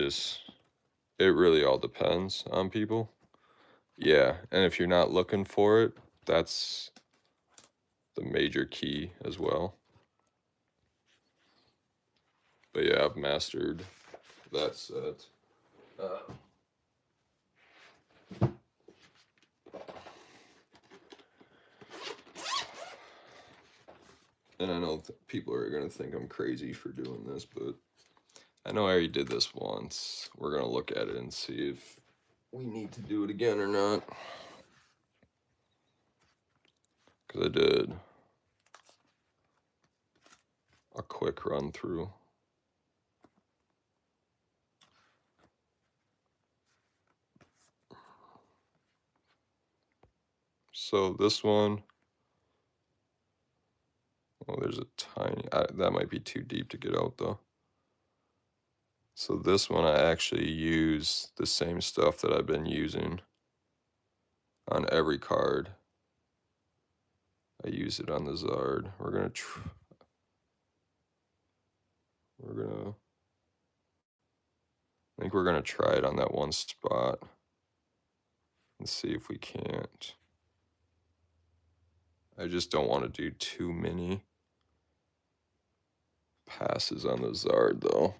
really all depends on people. Yeah, and if you're not looking for it, that's the major key as well. But yeah, I've mastered that set. And I know people are going to think I'm crazy for doing this, but I know I already did this once. We're going to look at it and see if we need to do it again or not. Because I did a quick run through. So this one, oh, there's a tiny, that might be too deep to get out though. So this one, I actually use the same stuff that I've been using on every card. I use it on the Zard. I think we're gonna try it on that one spot and see if we can't. I just don't want to do too many passes on the Zard though,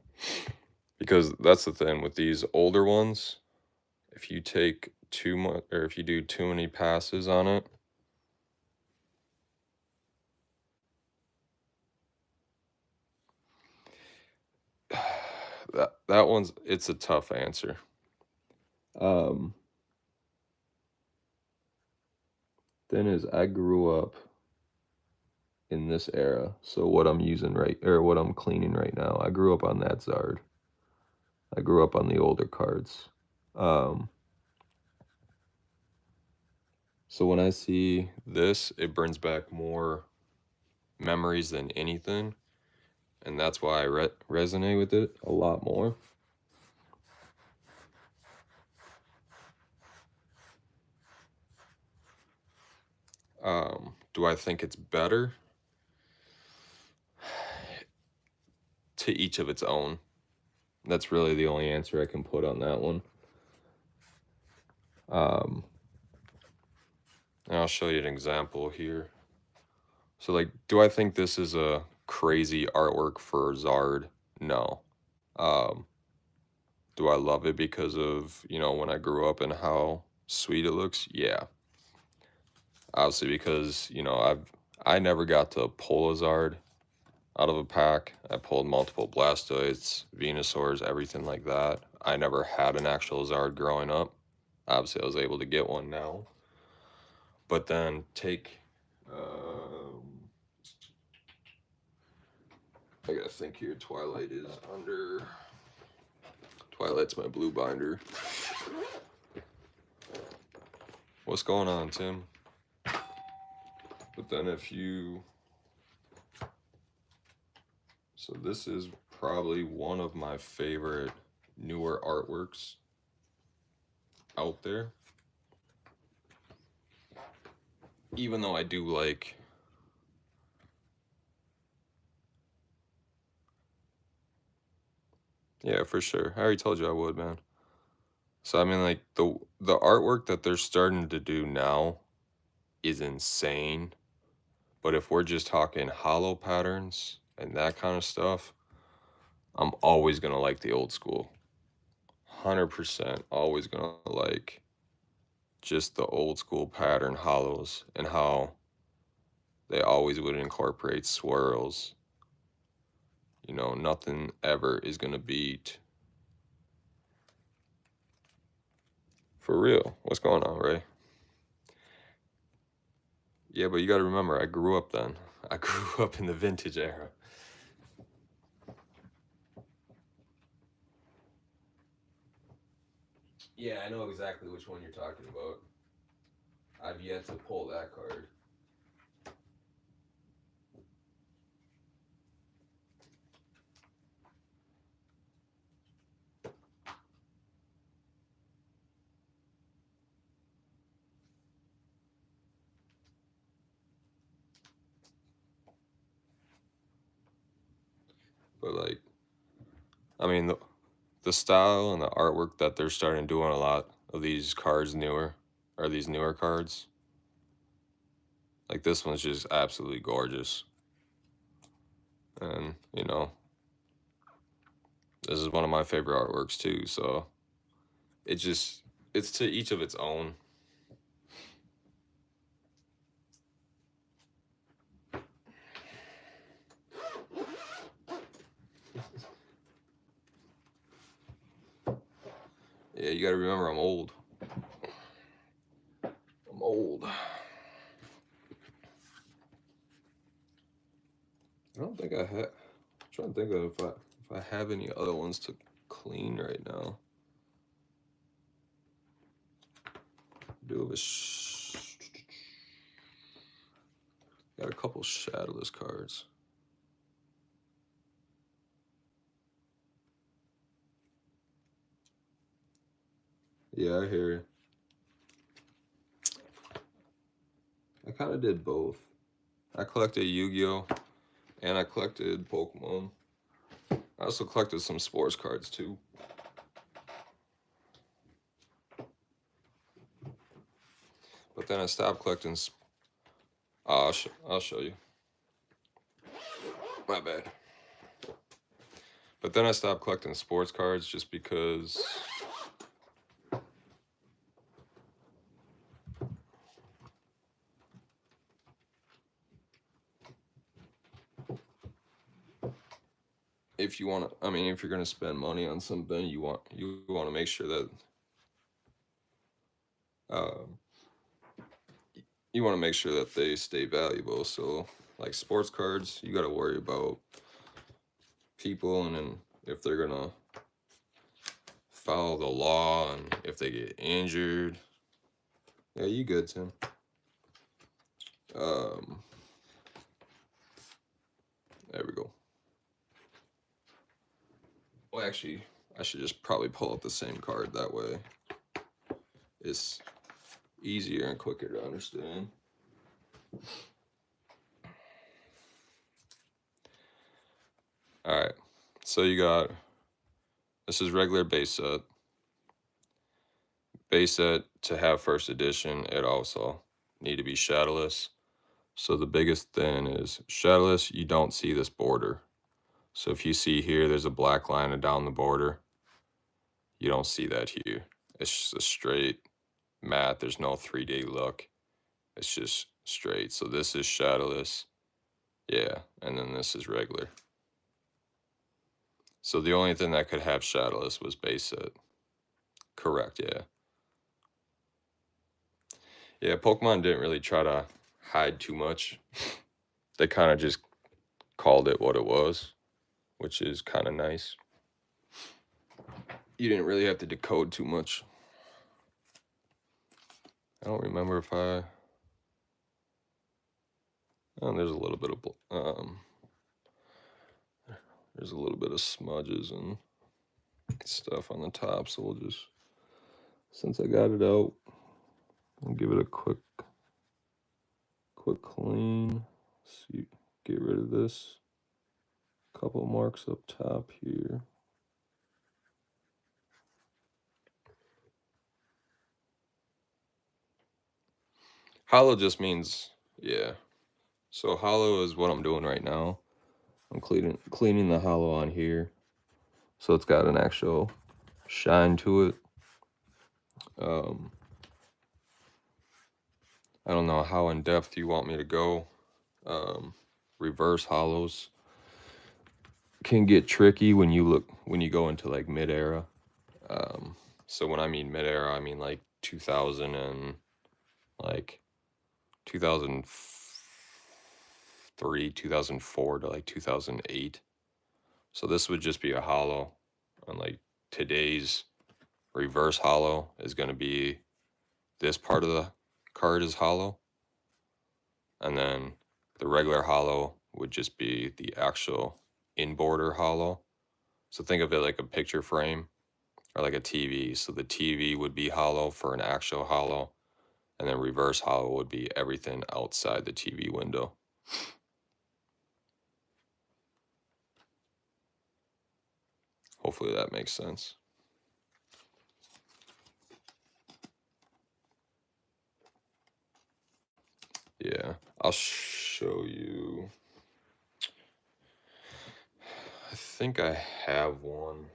because that's the thing with these older ones. If you take too much, or if you do too many passes on it, that one's, it's a tough answer. Thing is, I grew up in this era, so what I'm using what I'm cleaning right now, I grew up on that Zard. I grew up on the older cards. So when I see this, it brings back more memories than anything, and that's why I resonate with it a lot more. Do I think it's better? To each of its own. That's really the only answer I can put on that one. And I'll show you an example here. So, like, do I think this is a crazy artwork for Zard? No. Do I love it because of, when I grew up and how sweet it looks? Yeah. Obviously, because, I never got to pull a Zard out of a pack. I pulled multiple Blastoids, Venusaurs, everything like that. I never had an actual Zard growing up. Obviously, I was able to get one now. But then I gotta think here. Twilight's my blue binder. What's going on, Tim? But then so this is probably one of my favorite newer artworks out there. Even though I do like, yeah, for sure. I already told you I would, man. So I mean, like, the artwork that they're starting to do now is insane. But if we're just talking hollow patterns and that kind of stuff, I'm always gonna like the old school. 100% always gonna like just the old school pattern hollows and how they always would incorporate swirls. Nothing ever is gonna beat. For real. What's going on, Ray? Yeah, but you gotta remember, I grew up then. I grew up in the vintage era. Yeah, I know exactly which one you're talking about. I've yet to pull that card. But like, I mean, the style and the artwork that they're starting doing a lot of these cards these newer cards. Like this one's just absolutely gorgeous. And, this is one of my favorite artworks too, so it's to each of its own. Yeah, you gotta remember I'm old. I'm old. I don't think I have. I'm trying to think of if I have any other ones to clean right now. Do have got a couple shadowless cards. Yeah, I hear you. I kind of did both. I collected Yu-Gi-Oh! And I collected Pokemon. I also collected some sports cards too. But then I stopped collecting. I'll show you. My bad. But then I stopped collecting sports cards just because if you want to, I mean, if you're going to spend money on something, you want to make sure that you want to make sure that they stay valuable. So like sports cards, you got to worry about people and then if they're going to follow the law and if they get injured. Yeah, you good, Tim. There we go. Well, actually, I should just probably pull up the same card. That way it's easier and quicker to understand. All right, so you got, this is regular base set. Base set to have first edition, it also need to be shadowless. So the biggest thing is shadowless, you don't see this border. So if you see here, there's a black line down the border. You don't see that here. It's just a straight matte. There's no 3D look. It's just straight. So this is shadowless. Yeah, and then this is regular. So the only thing that could have shadowless was base set. Correct, yeah. Yeah, Pokemon didn't really try to hide too much. They kind of just called it what it was, which is kind of nice. You didn't really have to decode too much. I don't remember if I... Oh, there's a little bit of... there's a little bit of smudges and stuff on the top, so we'll just... Since I got it out, I'll give it a quick clean. See, get rid of this. Couple marks up top here. Hollow just means, yeah. So hollow is what I'm doing right now. I'm cleaning the hollow on here, so it's got an actual shine to it. I don't know how in depth you want me to go. Reverse hollows can get tricky when you go into like mid-era. So when I mean mid-era, I mean like 2000 and like 2003, 2004 to like 2008. So this would just be a hollow, and like today's reverse hollow is going to be this part of the card is hollow, and then the regular hollow would just be the actual in border hollow. So think of it like a picture frame or like a TV. So the TV would be hollow for an actual hollow, and then reverse hollow would be everything outside the TV window. Hopefully that makes sense. Yeah, I'll show you. I think I have one.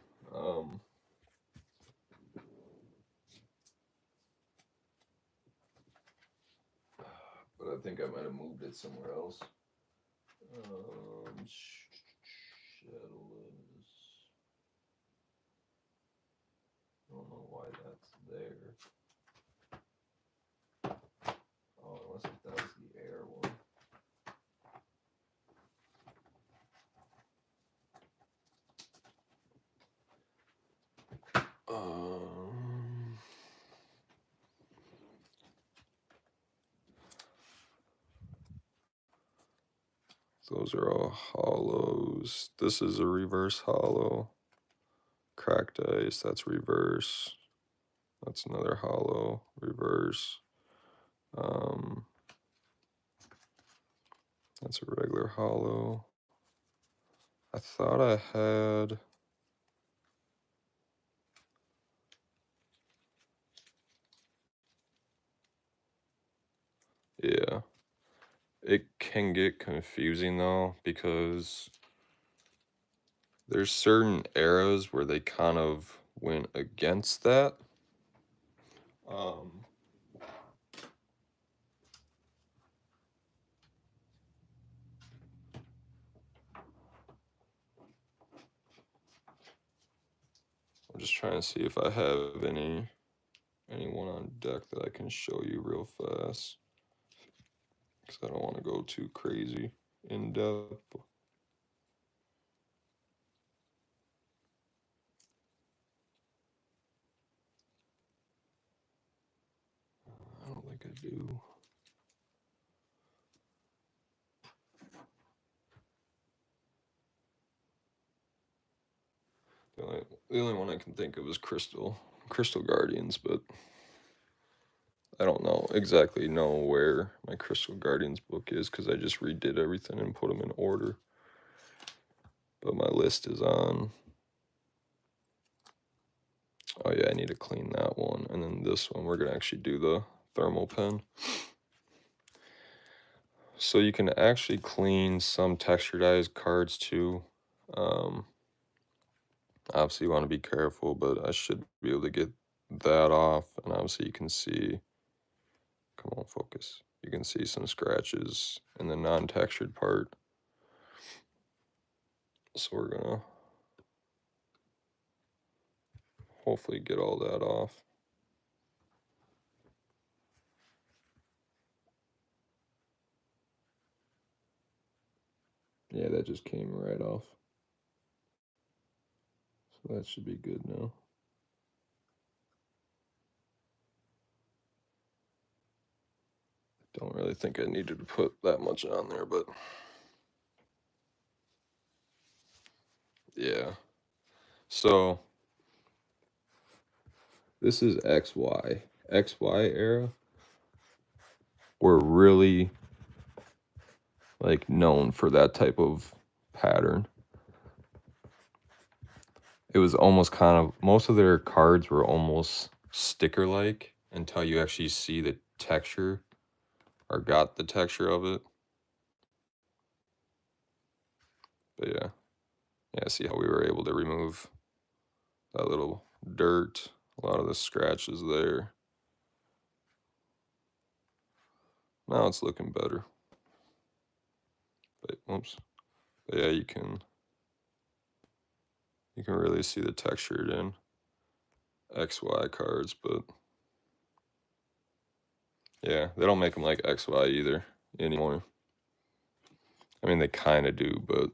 But I think I might have moved it somewhere else. Shadowless. I don't know why there. Oh, unless if that was the air one. Those are all hollows. This is a reverse hollow. Cracked ice, that's reverse. That's another hollow, reverse. That's a regular hollow. I thought I had... Yeah. It can get confusing though, because there's certain eras where they kind of went against that. I'm just trying to see if I have anyone on deck that I can show you real fast, because I don't want to go too crazy in depth. I don't think I do. The only one I can think of is Crystal Guardians, but I don't exactly know where my Crystal Guardians book is, because I just redid everything and put them in order. But my list is on... Oh yeah, I need to clean that one. And then this one, we're going to actually do the thermal pen. So you can actually clean some texturized cards too. Obviously you want to be careful, but I should be able to get that off. And obviously you can see... Come on, focus. You can see some scratches in the non-textured part. So we're gonna hopefully get all that off. Yeah, that just came right off. So that should be good now. Don't really think I needed to put that much on there, but yeah. So this is XY. XY era. We're really like known for that type of pattern. It was almost kind of, most of their cards were almost sticker-like until you actually see the texture, or got the texture of it. But yeah, see how we were able to remove that little dirt, a lot of the scratches there. Now it's looking better. But, oops. But yeah, you can really see the textured in XY cards, but yeah, they don't make them like XY either anymore. I mean, they kind of do, but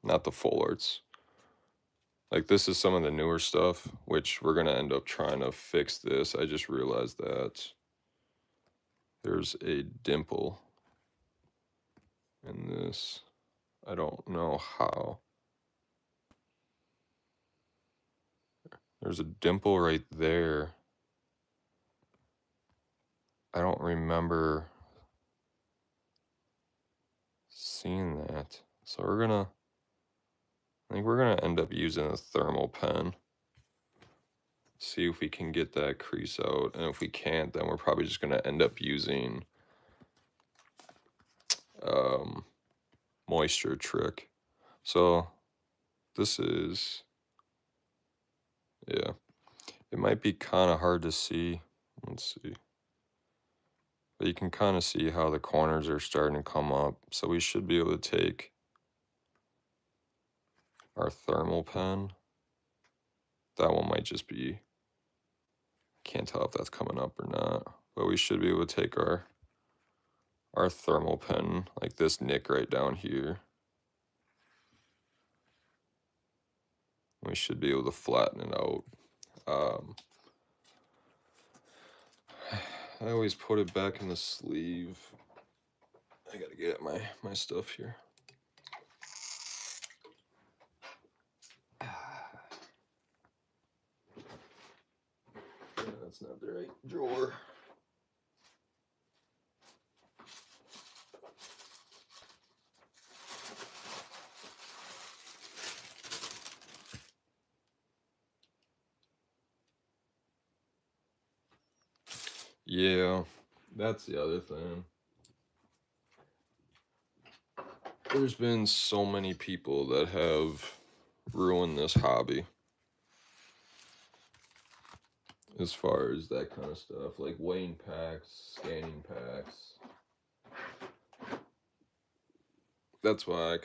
not the full arts. Like, this is some of the newer stuff, which we're going to end up trying to fix this. I just realized that there's a dimple in this. I don't know how. There's a dimple right there. I don't remember seeing that. So I think we're gonna end up using a thermal pen. See if we can get that crease out. And if we can't, then we're probably just gonna end up using moisture trick. So this is, yeah, it might be kind of hard to see. Let's see. But you can kind of see how the corners are starting to come up. So we should be able to take our thermal pen. That one might just be Can't tell if that's coming up or not, but we should be able to take our thermal pen, like this nick right down here. We should be able to flatten it out. I always put it back in the sleeve. I gotta get at my stuff here. That's not the right drawer. Yeah, that's the other thing. There's been so many people that have ruined this hobby as far as that kind of stuff, like weighing packs, scanning packs. That's why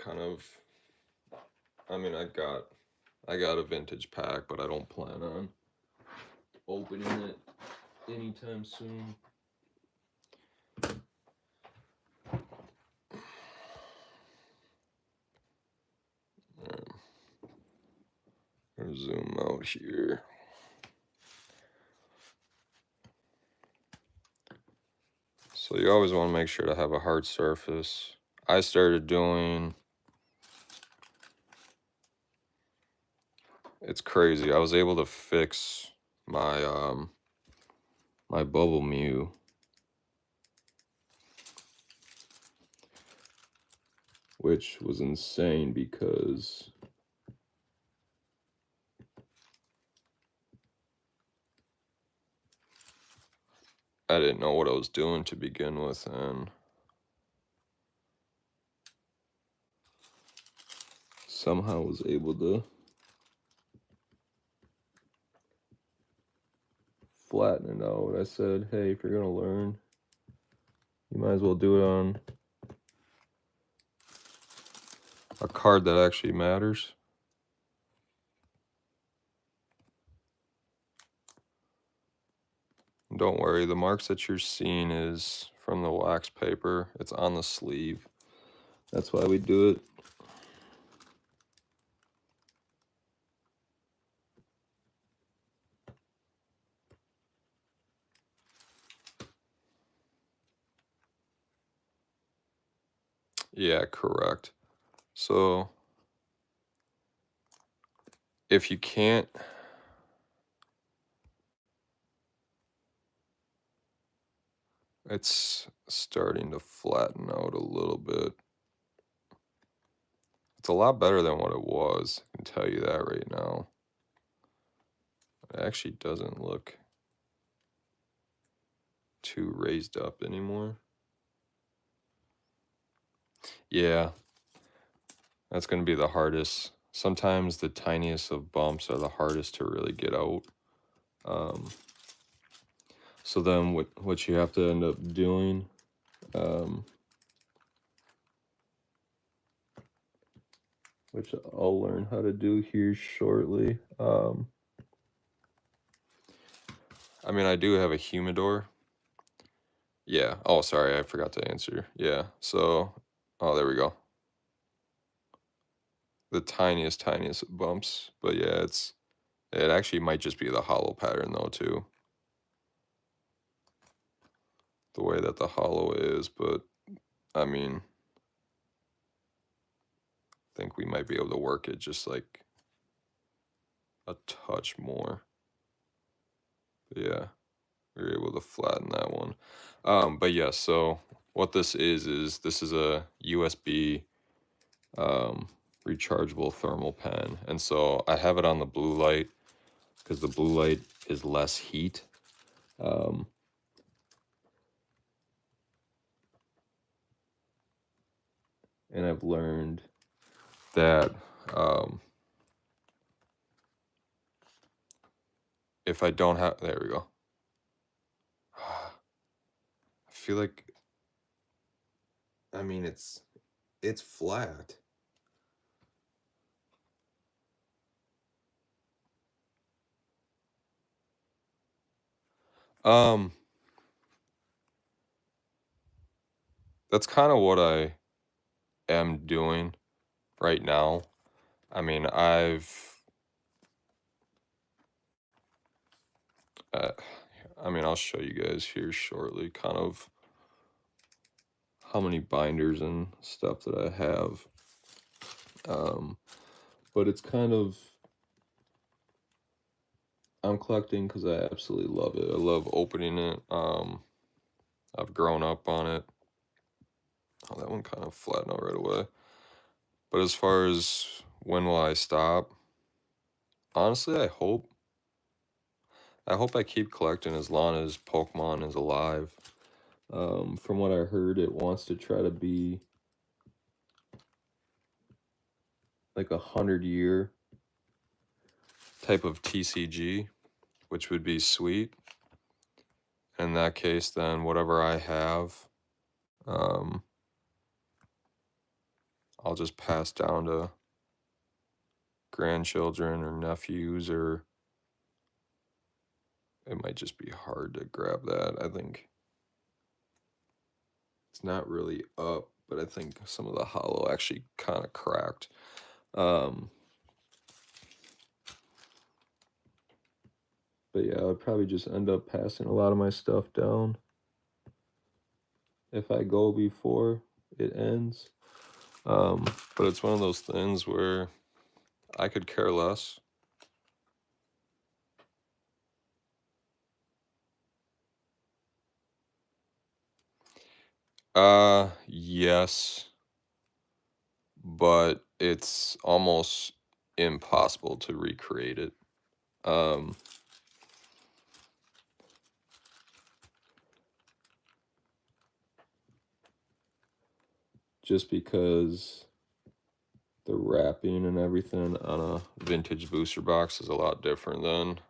I mean, I got a vintage pack, but I don't plan on opening it anytime soon. I'll zoom out here. So you always want to make sure to have a hard surface. I started doing, it's crazy. I was able to fix my my Bubble Mew, which was insane because I didn't know what I was doing to begin with, and somehow was able to flatten it out. I said, hey, if you're gonna learn, you might as well do it on a card that actually matters. Don't worry, the marks that you're seeing is from the wax paper. It's on the sleeve. That's why we do it. Yeah, correct. So if you can't, it's starting to flatten out a little bit. It's a lot better than what it was. I can tell you that right now. It actually doesn't look too raised up anymore. Yeah, that's going to be the hardest. Sometimes the tiniest of bumps are the hardest to really get out. So then what you have to end up doing, which I'll learn how to do here shortly. I mean, I do have a humidor. Yeah. Oh, sorry, I forgot to answer. Yeah. So, oh, there we go. The tiniest bumps, but yeah, it actually might just be the hollow pattern though too. The way that the hollow is, but I mean, I think we might be able to work it just like a touch more. But yeah, we were able to flatten that one. But yeah, so what this is this is a USB rechargeable thermal pen, and so I have it on the blue light because the blue light is less heat. And I've learned that if I don't have, there we go. I feel like, I mean, it's flat. Um, that's kind of what I am doing right now. I mean, uh, I'll show you guys here shortly, kind of how many binders and stuff that I have. But it's kind of, I'm collecting because I absolutely love it. I love opening it. I've grown up on it. Oh, that one kind of flattened out right away. But as far as when will I stop? Honestly, I hope I keep collecting as long as Pokemon is alive. From what I heard, it wants to try to be like 100-year type of TCG, which would be sweet. In that case, then whatever I have, um, I'll just pass down to grandchildren or nephews, or it might just be hard to grab that. I think it's not really up, but I think some of the hollow actually kind of cracked. But yeah, I'd probably just end up passing a lot of my stuff down if I go before it ends. But it's one of those things where I could care less. Yes, but it's almost impossible to recreate it. Um, just because the wrapping and everything on a vintage booster box is a lot different than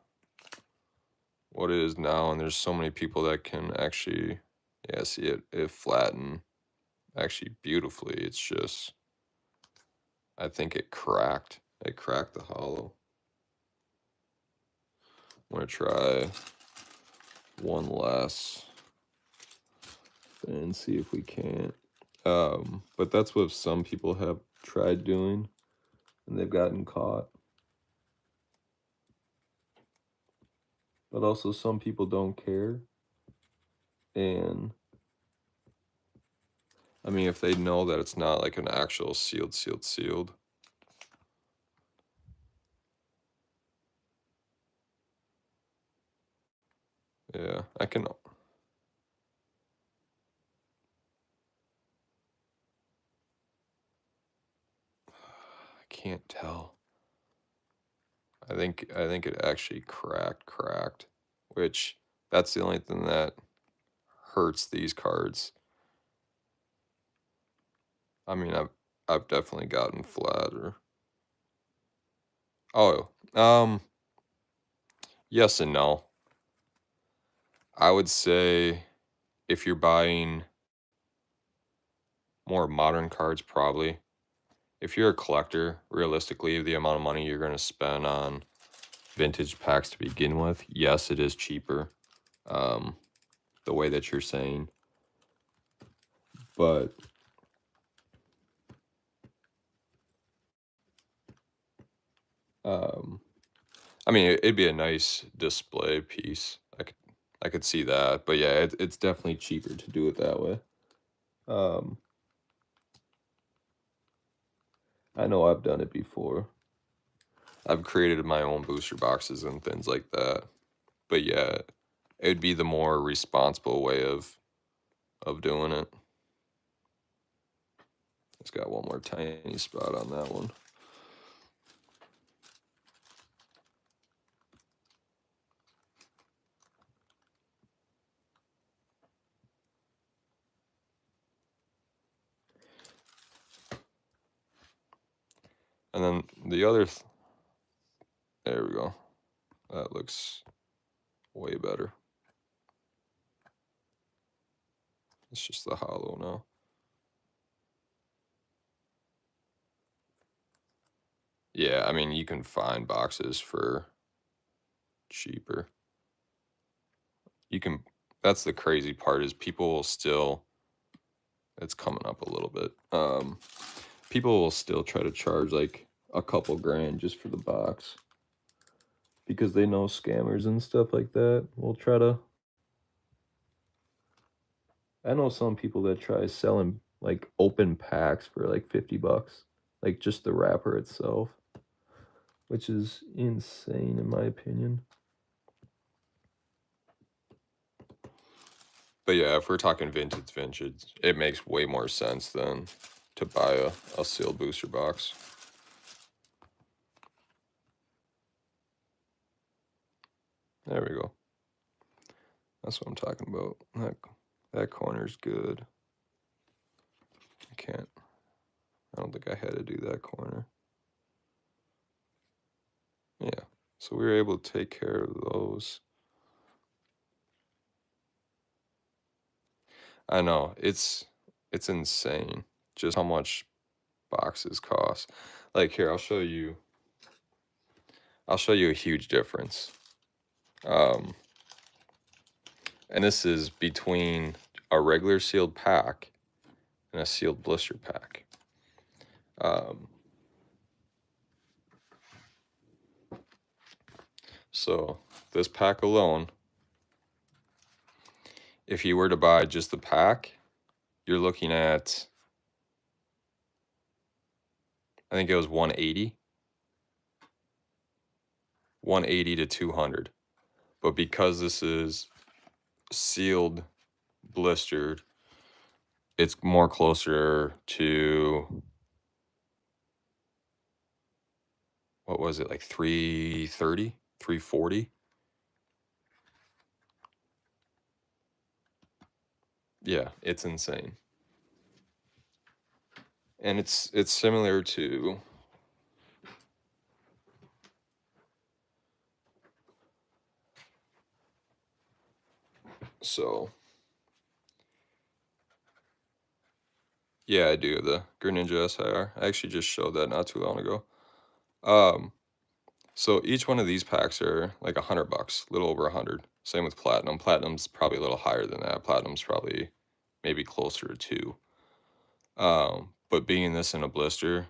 what it is now, and there's so many people that can actually, yeah, see it flatten actually beautifully. It's just, I think it cracked. It cracked the hollow. I'm gonna try one last and see if we can't. But that's what some people have tried doing, and they've gotten caught. But also, some people don't care. And I mean, if they know that it's not like an actual sealed. Yeah, I can't tell. I think it actually cracked, which that's the only thing that hurts these cards. I mean, I've definitely gotten flat or oh, yes and no. I would say if you're buying more modern cards, probably. If you're a collector, realistically, the amount of money you're going to spend on vintage packs to begin with, yes, it is cheaper. The way that you're saying, but um, I mean, it'd be a nice display piece. I could see that, but yeah, it's definitely cheaper to do it that way. Um, I know I've done it before. I've created my own booster boxes and things like that. But yeah, it'd be the more responsible way of doing it. It's got one more tiny spot on that one. And then the other, there we go. That looks way better. It's just the hollow now. Yeah, I mean, you can find boxes for cheaper. you can, that's the crazy part, is people will still, it's coming up a little bit. People will still try to charge like a couple grand just for the box, because they know scammers and stuff like that will try to. I know some people that try selling like open packs for like $50, like just the wrapper itself, which is insane in my opinion. But yeah, if we're talking vintage, it makes way more sense than to buy a sealed booster box. There we go. That's what I'm talking about. That corner's good. I don't think I had to do that corner. Yeah, so we were able to take care of those. I know, it's insane just how much boxes cost. Like here, I'll show you a huge difference. And this is between a regular sealed pack and a sealed blister pack. So this pack alone, if you were to buy just the pack, you're looking at, I think it was 180 to 200. But because this is sealed, blistered, it's more closer to, what was it, like 330, 340? Yeah, it's insane. And it's similar to, so yeah, I do, the Greninja SIR. I actually just showed that not too long ago. So each one of these packs are like $100, a little over 100. Same with Platinum. Platinum's probably a little higher than that. Platinum's probably maybe closer to 2. But being this in a blister,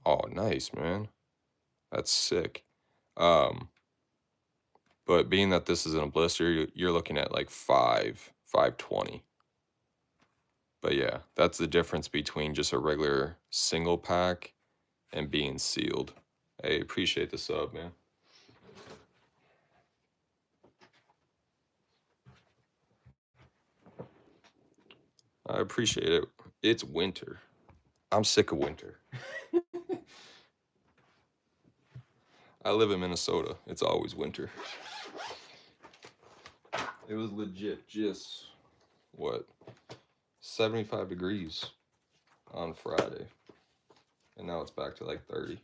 oh, nice, man. That's sick. But being that this is in a blister, you're looking at like 520. But yeah, that's the difference between just a regular single pack and being sealed. I appreciate the sub, man. I appreciate it. It's winter. I'm sick of winter. I live in Minnesota. It's always winter. It was legit just, what, 75 degrees on Friday. And now it's back to like 30.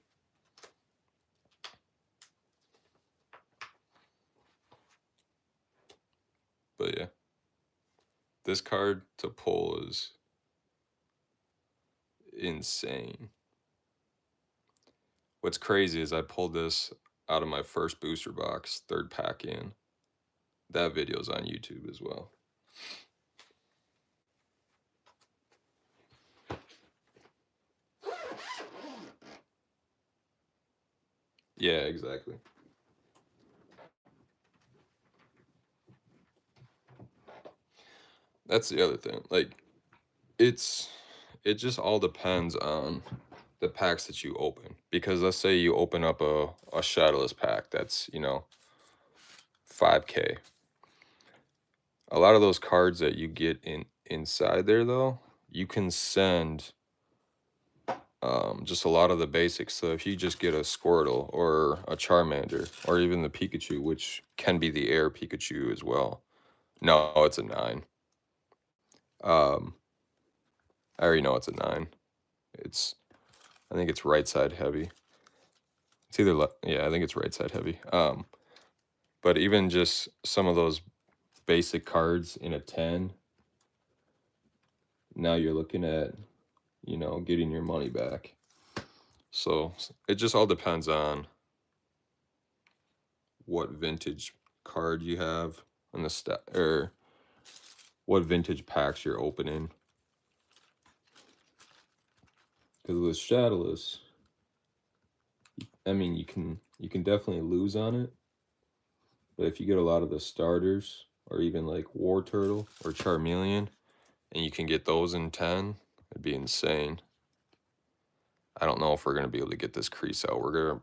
But yeah, this card to pull is insane. What's crazy is I pulled this out of my first booster box, 3rd pack in. That video's on YouTube as well. Yeah, exactly. That's the other thing. Like, it just all depends on the packs that you open. Because let's say you open up a Shadowless pack that's, 5K. A lot of those cards that you get inside there, though, you can send just a lot of the basics. So if you just get a Squirtle or a Charmander or even the Pikachu, which can be the Air Pikachu as well. No, it's a 9. I already know it's a 9. I think it's right side heavy. It's either yeah, I think it's right side heavy. But even just some of those basic cards in a 10, now you're looking at, getting your money back. So it just all depends on what vintage card you have and or what vintage packs you're opening. Because with Shadowless, I mean, you can definitely lose on it, but if you get a lot of the starters, or even like War Turtle or Charmeleon, and you can get those in 10, it'd be insane. I don't know if we're gonna be able to get this crease out. We're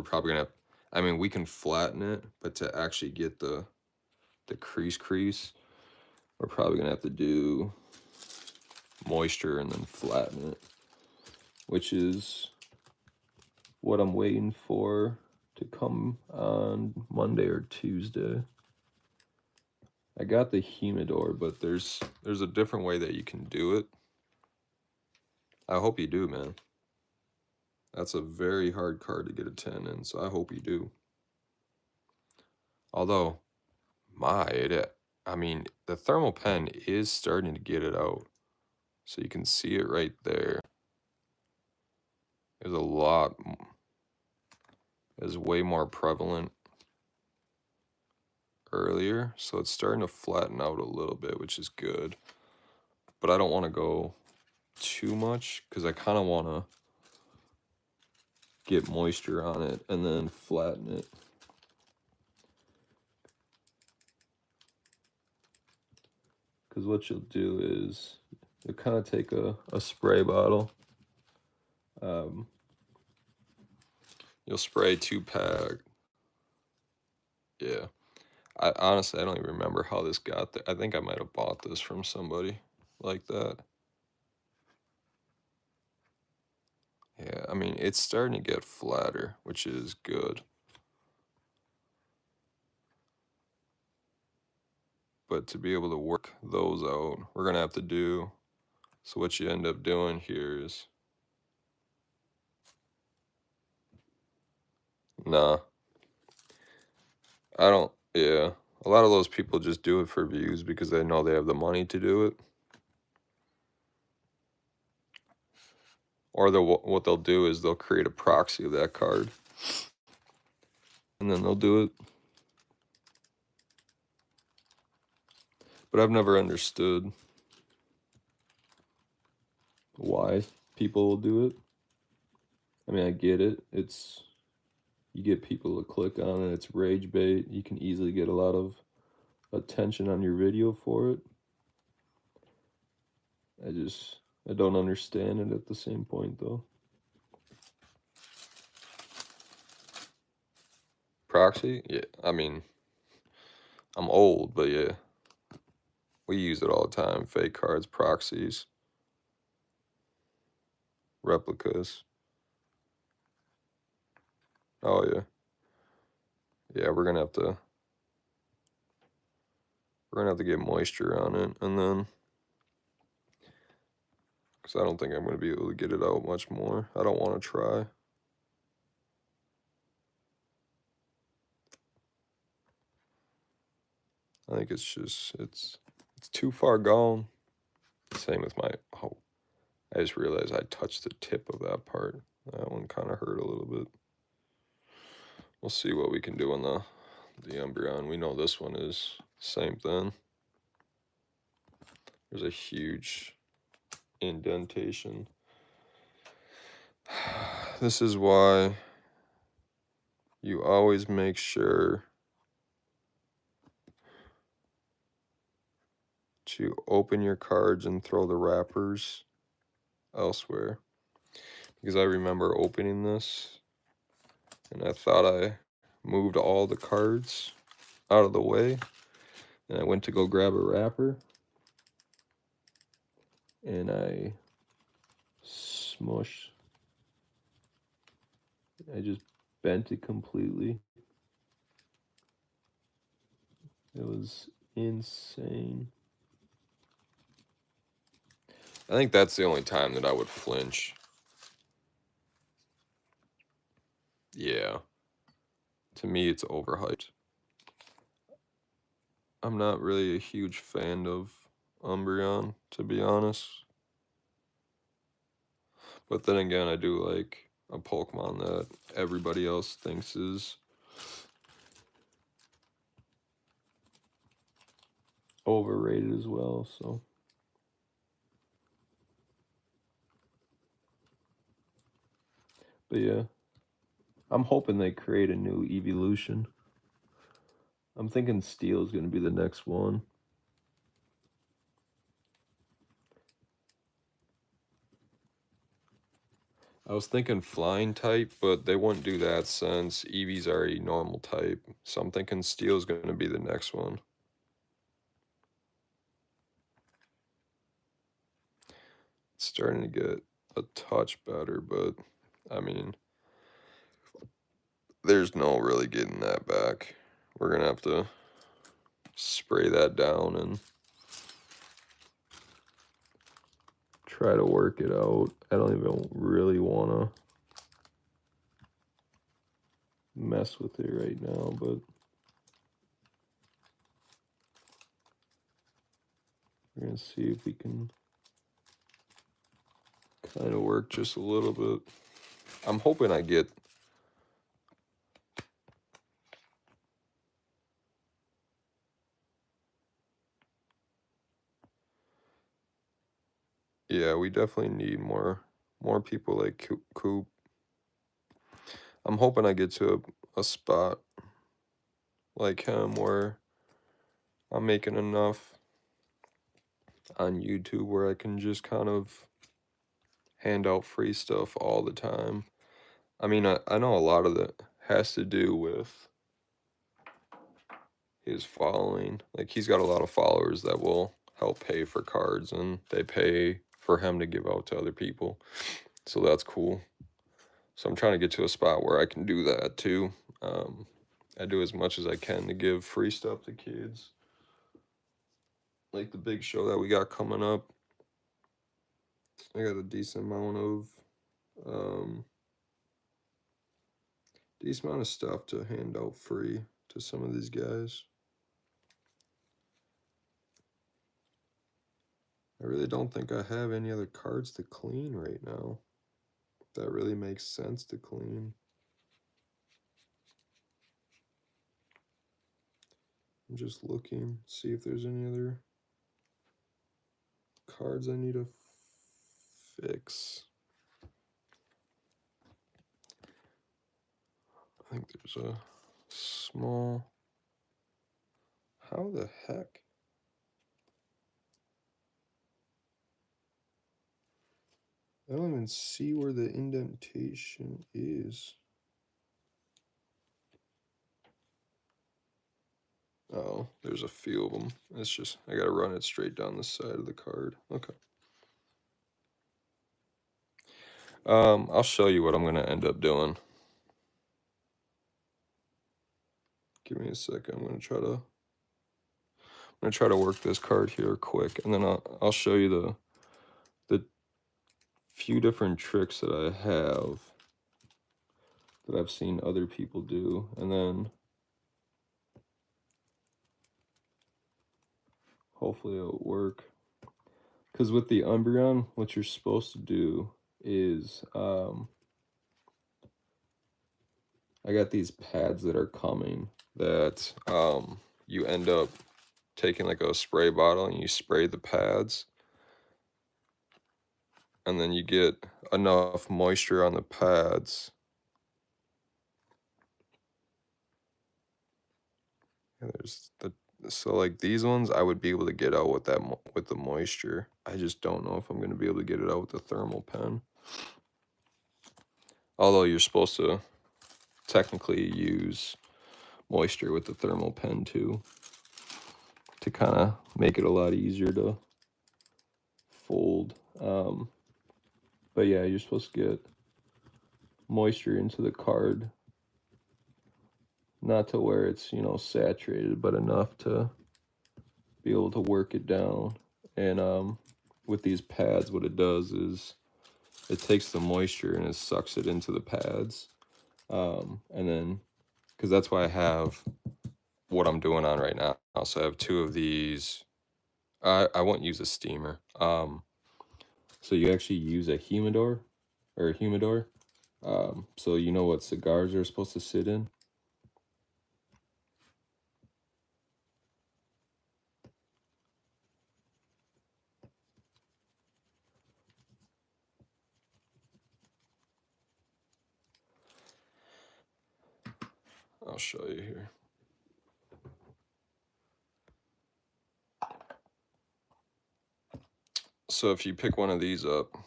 probably gonna have, I mean, we can flatten it, but to actually get the crease, we're probably gonna have to do moisture and then flatten it, which is what I'm waiting for to come on Monday or Tuesday. I got the humidor, but there's a different way that you can do it. I hope you do, man. That's a very hard card to get a 10 in, so I hope you do. Although, I mean, the thermal pen is starting to get it out. So you can see it right there. There's a lot, is way more prevalent earlier. So it's starting to flatten out a little bit, which is good. But I don't want to go too much because I kind of want to get moisture on it and then flatten it. Because what you'll do is you'll kind of take a spray bottle. You'll spray 2-pack. Yeah. Honestly, I don't even remember how this got there. I think I might have bought this from somebody like that. Yeah, I mean, it's starting to get flatter, which is good. But to be able to work those out, we're going to have to do, so what you end up doing here is, nah, I don't, yeah. A lot of those people just do it for views because they know they have the money to do it. Or what they'll do is they'll create a proxy of that card. And then they'll do it. But I've never understood why people will do it. I mean, I get it. You get people to click on it. It's rage bait. You can easily get a lot of attention on your video for it. I don't understand it at the same point, though. Proxy? Yeah, I mean, I'm old, but yeah. We use it all the time. Fake cards, proxies, replicas. Oh, yeah. Yeah, we're gonna have to get moisture on it, and then, because I don't think I'm gonna be able to get it out much more. I don't want to try. I think it's just, it's too far gone. Same with my, oh, I just realized I touched the tip of that part. That one kind of hurt a little bit. We'll see what we can do on the Umbreon. We know this one is same thing. There's a huge indentation. This is why you always make sure to open your cards and throw the wrappers elsewhere. Because I remember opening this and I thought I moved all the cards out of the way, and I went to go grab a wrapper and I smushed. I just bent it completely. It was insane. I think that's the only time that I would flinch. Yeah. To me, it's overhyped. I'm not really a huge fan of Umbreon, to be honest. But then again, I do like a Pokemon that everybody else thinks is overrated as well, so. But yeah, I'm hoping they create a new evolution. I'm thinking Steel is going to be the next one. I was thinking Flying type, but they wouldn't do that since Eevee's already normal type. So I'm thinking Steel is going to be the next one. It's starting to get a touch better, but I mean, there's no really getting that back. We're going to have to spray that down and try to work it out. I don't even really want to mess with it right now, but we're going to see if we can kind of work just a little bit. I'm hoping I get yeah, we definitely need more people like Coop. I'm hoping I get to a spot like him where I'm making enough on YouTube where I can just kind of hand out free stuff all the time. I mean, I know a lot of that has to do with his following. Like, he's got a lot of followers that will help pay for cards, and they pay for him to give out to other people. So that's cool. So I'm trying to get to a spot where I can do that too. I do as much as I can to give free stuff to kids. Like the big show that we got coming up, I got a decent amount of stuff to hand out free to some of these guys. I really don't think I have any other cards to clean right now. That really makes sense to clean. I'm just looking, see if there's any other cards I need to fix. I think there's a small. How the heck? I don't even see where the indentation is. Oh, there's a few of them. It's just, I gotta run it straight down the side of the card. Okay. I'll show you what I'm gonna end up doing. Give me a second. I'm gonna try to work this card here quick, and then I'll show you the few different tricks that I have that I've seen other people do, and then hopefully it'll work. Because with the Umbreon, what you're supposed to do is I got these pads that are coming that you end up taking like a spray bottle and you spray the pads, and then you get enough moisture on the pads. And there's so like these ones I would be able to get out with that with the moisture. I just don't know if I'm going to be able to get it out with the thermal pen. Although you're supposed to technically use moisture with the thermal pen too, to kind of make it a lot easier to fold. But yeah, you're supposed to get moisture into the card, not to where it's, you know, saturated, but enough to be able to work it down. And with these pads, what it does is it takes the moisture and it sucks it into the pads. And then, because that's why I have what I'm doing on right now. So I have two of these. I won't use a steamer. So you actually use a humidor, or a humidor. So you know what cigars are supposed to sit in? I'll show you here. So if you pick one of these up,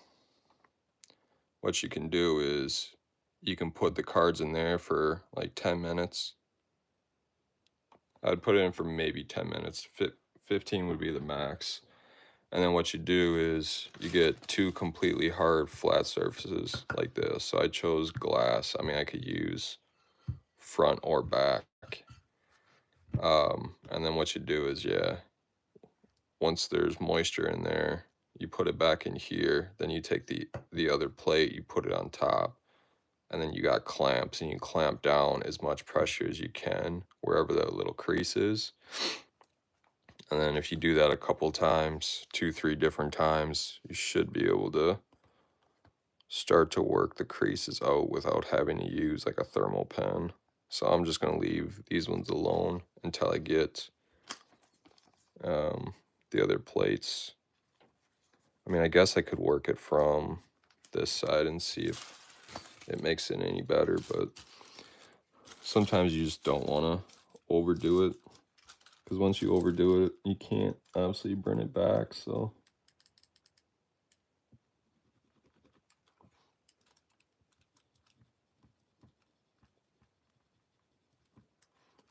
what you can do is you can put the cards in there for like 10 minutes. I'd put it in for maybe 10 minutes. 15 would be the max. And then what you do is you get two completely hard flat surfaces like this. So I chose glass. I mean, I could use front or back. And then what you do is, yeah, once there's moisture in there, you put it back in here. Then you take the other plate, you put it on top. And then you got clamps, and you clamp down as much pressure as you can wherever that little crease is. And then if you do that a couple times, 2-3 different times, you should be able to start to work the creases out without having to use like a thermal pen. So I'm just going to leave these ones alone until I get the other plates. I mean, I guess I could work it from this side and see if it makes it any better, but sometimes you just don't want to overdo it, because once you overdo it, you can't obviously bring it back. So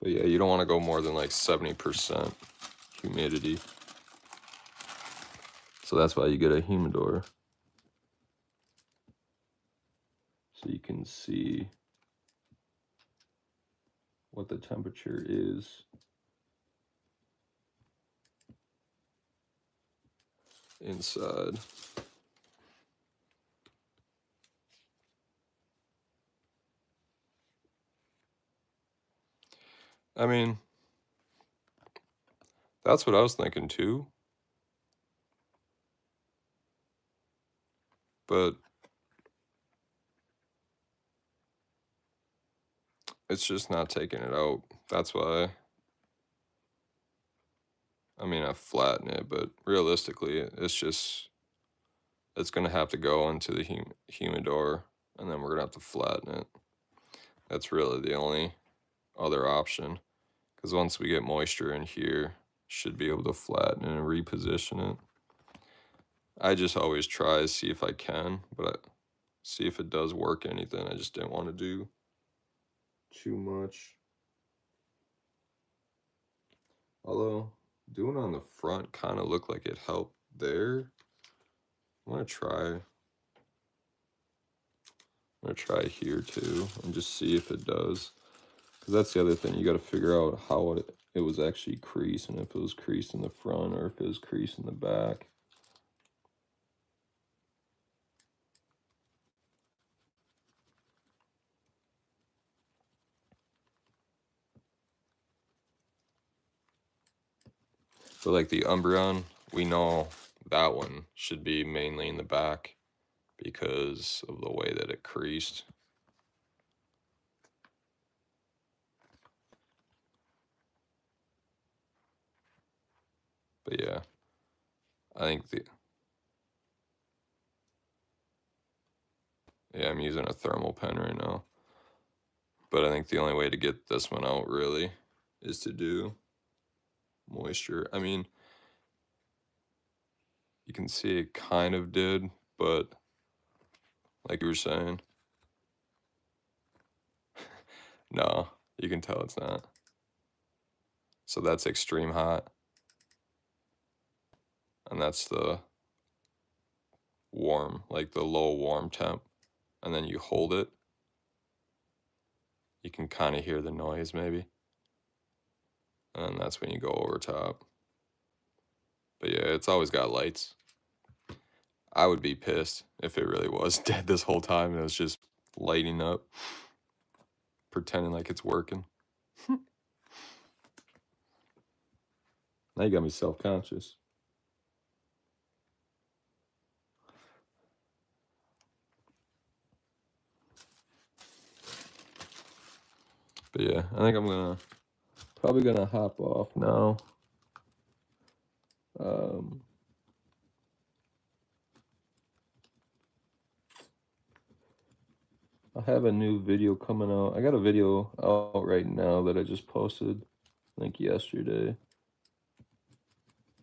but yeah, you don't want to go more than like 70% humidity. So that's why you get a humidor, so you can see what the temperature is inside. I mean, that's what I was thinking too. But it's just not taking it out. That's why. I mean, I flatten it, but realistically, it's going to have to go into the humidor, and then we're going to have to flatten it. That's really the only other option, because once we get moisture in here, should be able to flatten and reposition it. I just always try to see if I can, but see if it does work anything. I just didn't want to do too much. Although doing on the front kind of looked like it helped there. I'm gonna try here too and just see if it does, because that's the other thing. You got to figure out how it was actually creased, and if it was creased in the front or if it was creased in the back. But like the Umbreon, we know that one should be mainly in the back because of the way that it creased. But yeah, I think I'm using a thermal pen right now. But I think the only way to get this one out really is to do moisture. I mean, you can see it kind of did, but like you were saying, no, you can tell it's not. So that's extreme hot. And that's the warm, like the low warm temp. And then you hold it. You can kind of hear the noise maybe. And that's when you go over top. But yeah, it's always got lights. I would be pissed if it really was dead this whole time and it was just lighting up, pretending like it's working. Now you got me self-conscious. But yeah, I think I'm probably gonna hop off now. I have a new video coming out. I got a video out right now that I just posted, I think yesterday,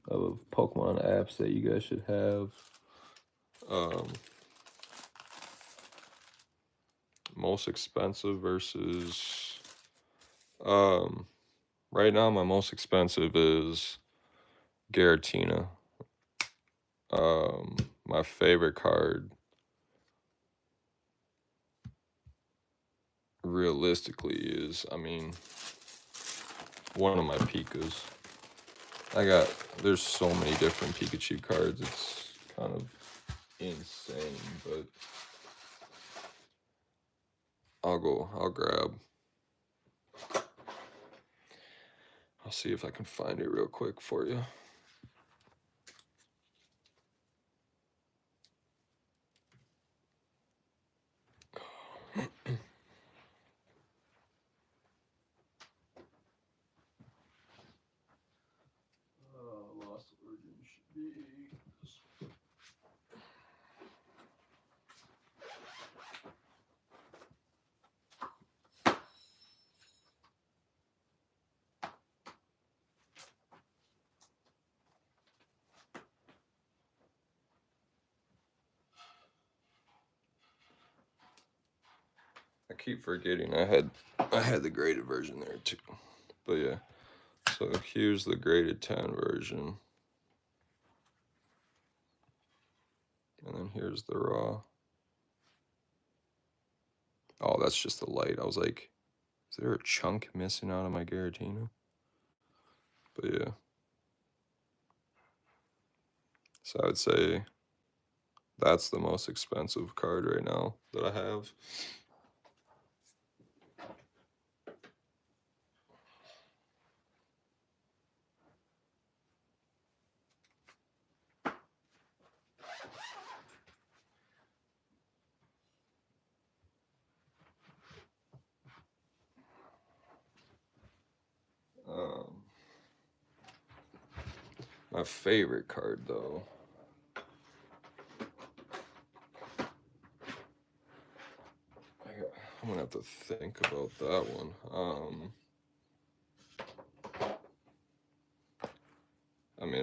of Pokemon apps that you guys should have. Most expensive versus right now my most expensive is Giratina. My favorite card realistically is, I mean, one of my Pikas. There's so many different Pikachu cards, it's kind of insane, but I'll grab. I'll see if I can find it real quick for you. Lost Origin should be this one. I keep forgetting I had the graded version there too. But yeah. So here's the graded 10 version. And then here's the raw. Oh, that's just the light. I was like, is there a chunk missing out of my Giratina? But yeah. So I would say that's the most expensive card right now that I have. My favorite card though. I'm gonna have to think about that one. I mean,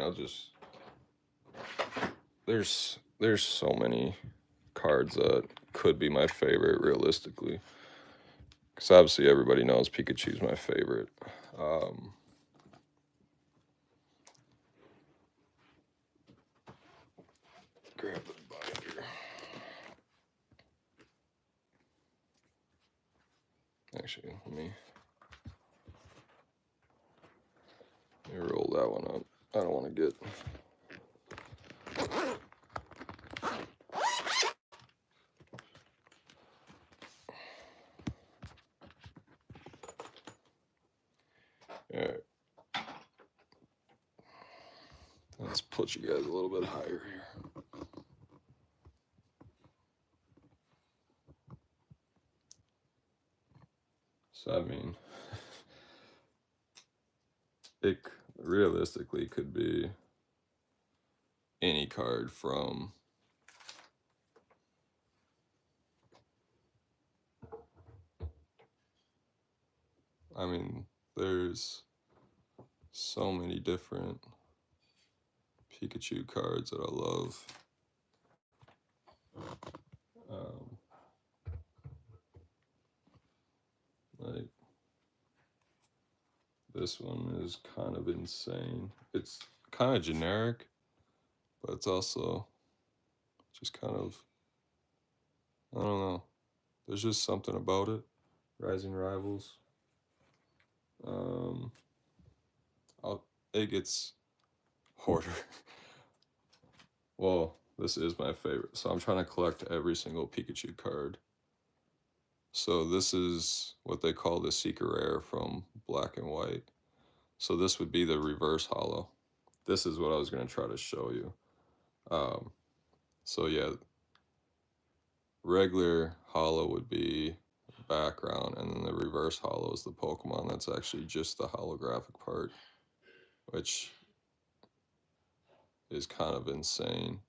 there's so many cards that could be my favorite realistically. Because obviously everybody knows Pikachu's my favorite. Grab the binder. Actually, let me roll that one up. I don't want to get... Alright. Let's put you guys a little bit higher here. So, I mean, it realistically could be any card from... I mean, there's so many different Pikachu cards that I love. Like, this one is kind of insane. It's kind of generic, but it's also just kind of, I don't know. There's just something about it. Rising Rivals. It gets Hoarder. Well, this is my favorite. So I'm trying to collect every single Pikachu card. So this is what they call the Secret Rare from Black and White. So this would be the reverse holo. This is what I was going to try to show you. So yeah, regular holo would be background, and then the reverse holo is the Pokemon. That's actually just the holographic part, which is kind of insane.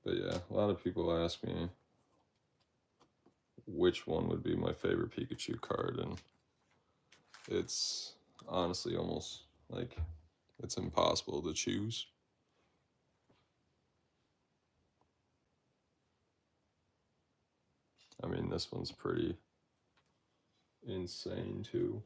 But yeah, a lot of people ask me which one would be my favorite Pikachu card, and it's honestly almost like it's impossible to choose. I mean, this one's pretty insane too.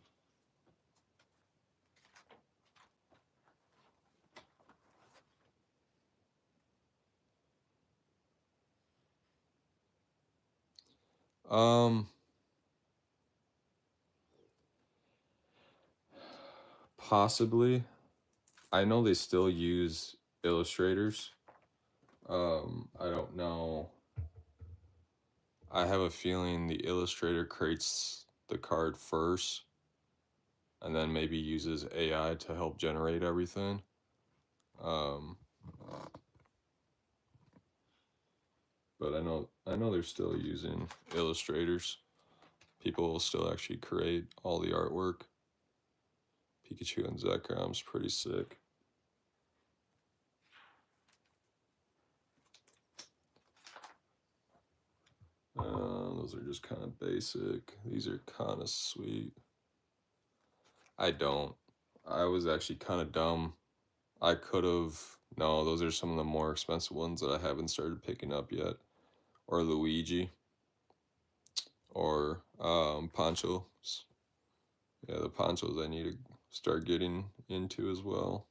Possibly. I know they still use illustrators. I don't know. I have a feeling the illustrator creates the card first and then maybe uses AI to help generate everything. But I know they're still using illustrators. People will still actually create all the artwork. Pikachu and Zekram's pretty sick. Those are just kind of basic. These are kind of sweet. I don't. I was actually kind of dumb. I could have. No, those are some of the more expensive ones that I haven't started picking up yet. Or Luigi. Or Ponchos. Yeah, the Ponchos I need to start getting into as well.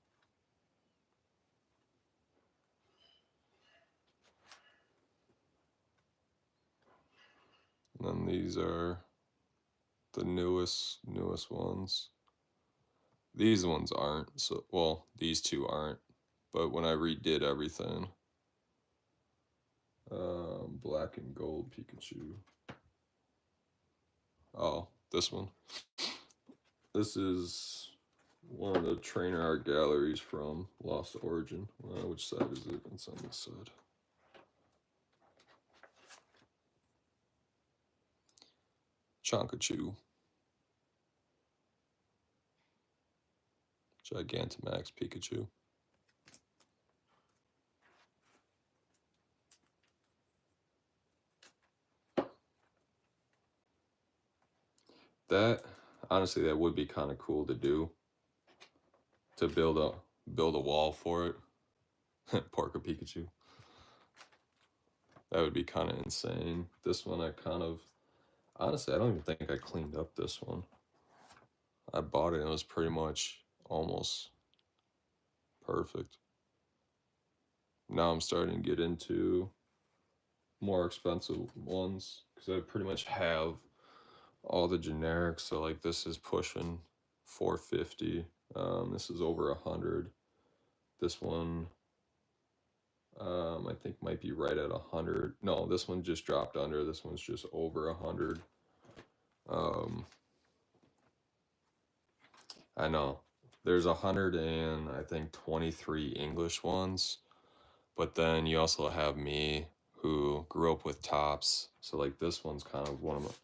And then these are the newest ones. These ones aren't. So well, these two aren't. But when I redid everything, black and gold Pikachu. Oh, this one. This is one of the trainer art galleries from Lost Origin. Which side is it? It's on this side. Chonkachu. Gigantamax Pikachu. That honestly, that would be kind of cool to do. To build a wall for it. Porka Pikachu. That would be kind of insane. This one I kind of honestly I don't even think I cleaned up this one. I bought it and it was pretty much almost perfect. Now I'm starting to get into more expensive ones because I pretty much have all the generics. So like this is pushing 450. This is over 100. This one I think might be right at 100. No, this one just dropped under. This one's just over 100. I know there's 100 and I think 23 English ones, but then you also have me who grew up with tops. So like this one's kind of one of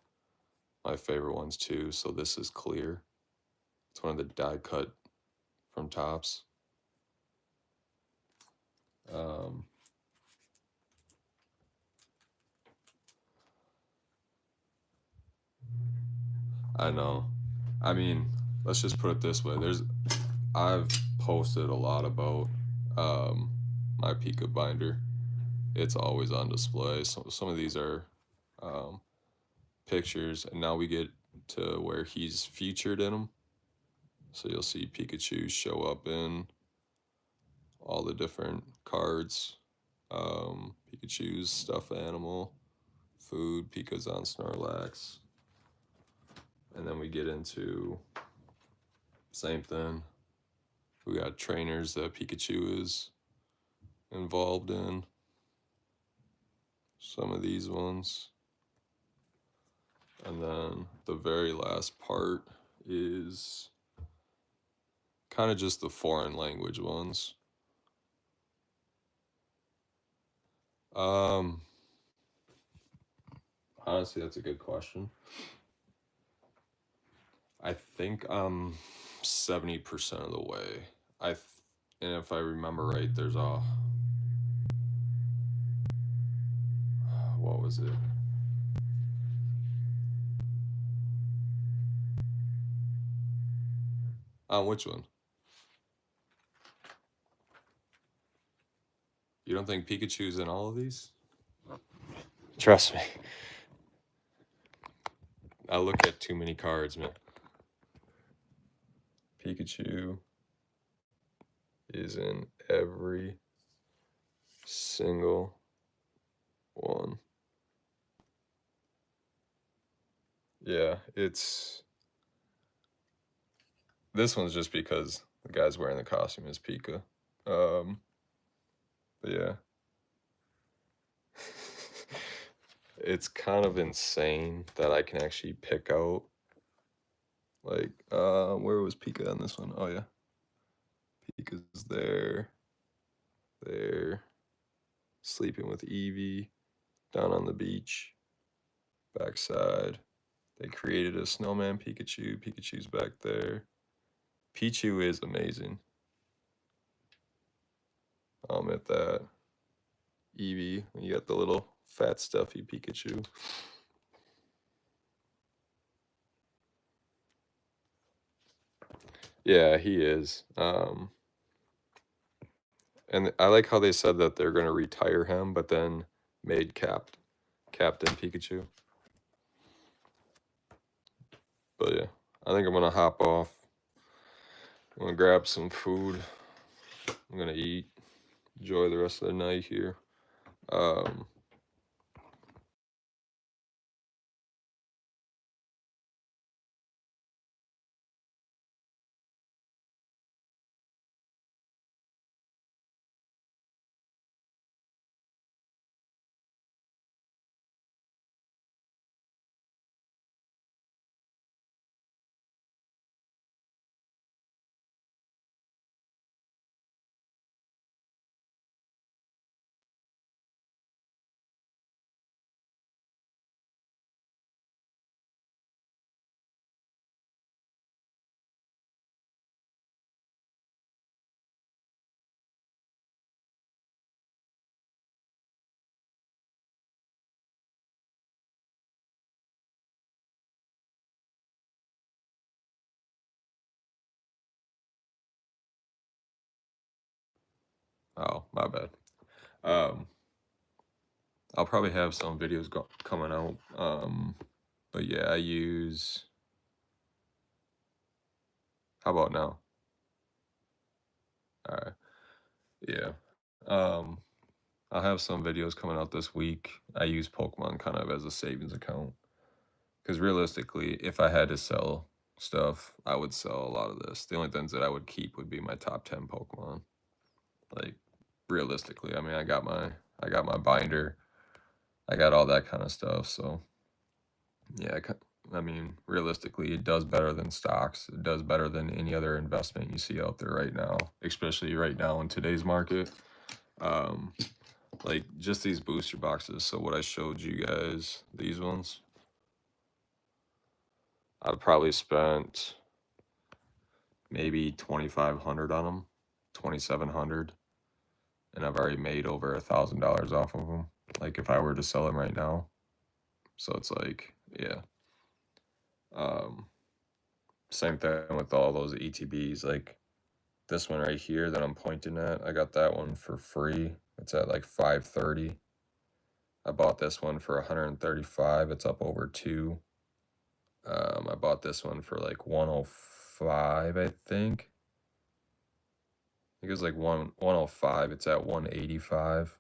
my favorite ones too. So this is clear. It's one of the die cut from tops. I know. I mean, let's just put it this way. I've posted a lot about my Pika binder. It's always on display. So some of these are pictures, and now we get to where he's featured in them. So you'll see Pikachu show up in all the different cards. Pikachu's stuffed animal, food, Pika's on Snorlax. And then we get into same thing. We got trainers that Pikachu is involved in. Some of these ones. And then the very last part is kind of just the foreign language ones. Um, Honestly, that's a good question. I think I'm 70% of the way. And if I remember right, there's a what was it? Which one? You don't think Pikachu's in all of these? Trust me. I look at too many cards, man. Pikachu is in every single one. Yeah, it's this one's just because the guy's wearing the costume is Pika. But yeah. It's kind of insane that I can actually pick out like where was Pika on this one? Oh yeah. Pika's there, sleeping with Eevee, down on the beach, backside. They created a snowman Pikachu. Pikachu's back there. Pichu is amazing. I'll admit that. Eevee, you got the little fat stuffy Pikachu. Yeah, he is. And I like how they said that they're gonna retire him, but then made Captain Pikachu. But yeah, I think I'm gonna hop off. I'm gonna grab some food. I'm gonna eat. Enjoy the rest of the night here. Um, oh, my bad. Um, I'll probably have some videos coming out. But yeah, I use. How about now? All right. Yeah. Um, I'll have some videos coming out this week. I use Pokemon kind of as a savings account because realistically, if I had to sell stuff, I would sell a lot of this. The only things that I would keep would be my top 10 Pokemon. Like realistically, I mean, I got my binder, I got all that kind of stuff. So yeah, I mean, realistically, it does better than stocks. It does better than any other investment you see out there right now, especially right now in today's market. Um, like just these booster boxes. So what I showed you guys, these ones, I've probably spent maybe 2,500 on them, 2,700, and I've already made over $1,000 off of them. Like if I were to sell them right now, so it's like yeah. Um, Same thing with all those ETBs. Like this one right here that I'm pointing at, I got that one for free. It's at like 530. I bought this one for 135. It's up over two. I bought this one for like 105, I think. I think it was like 105. It's at 185.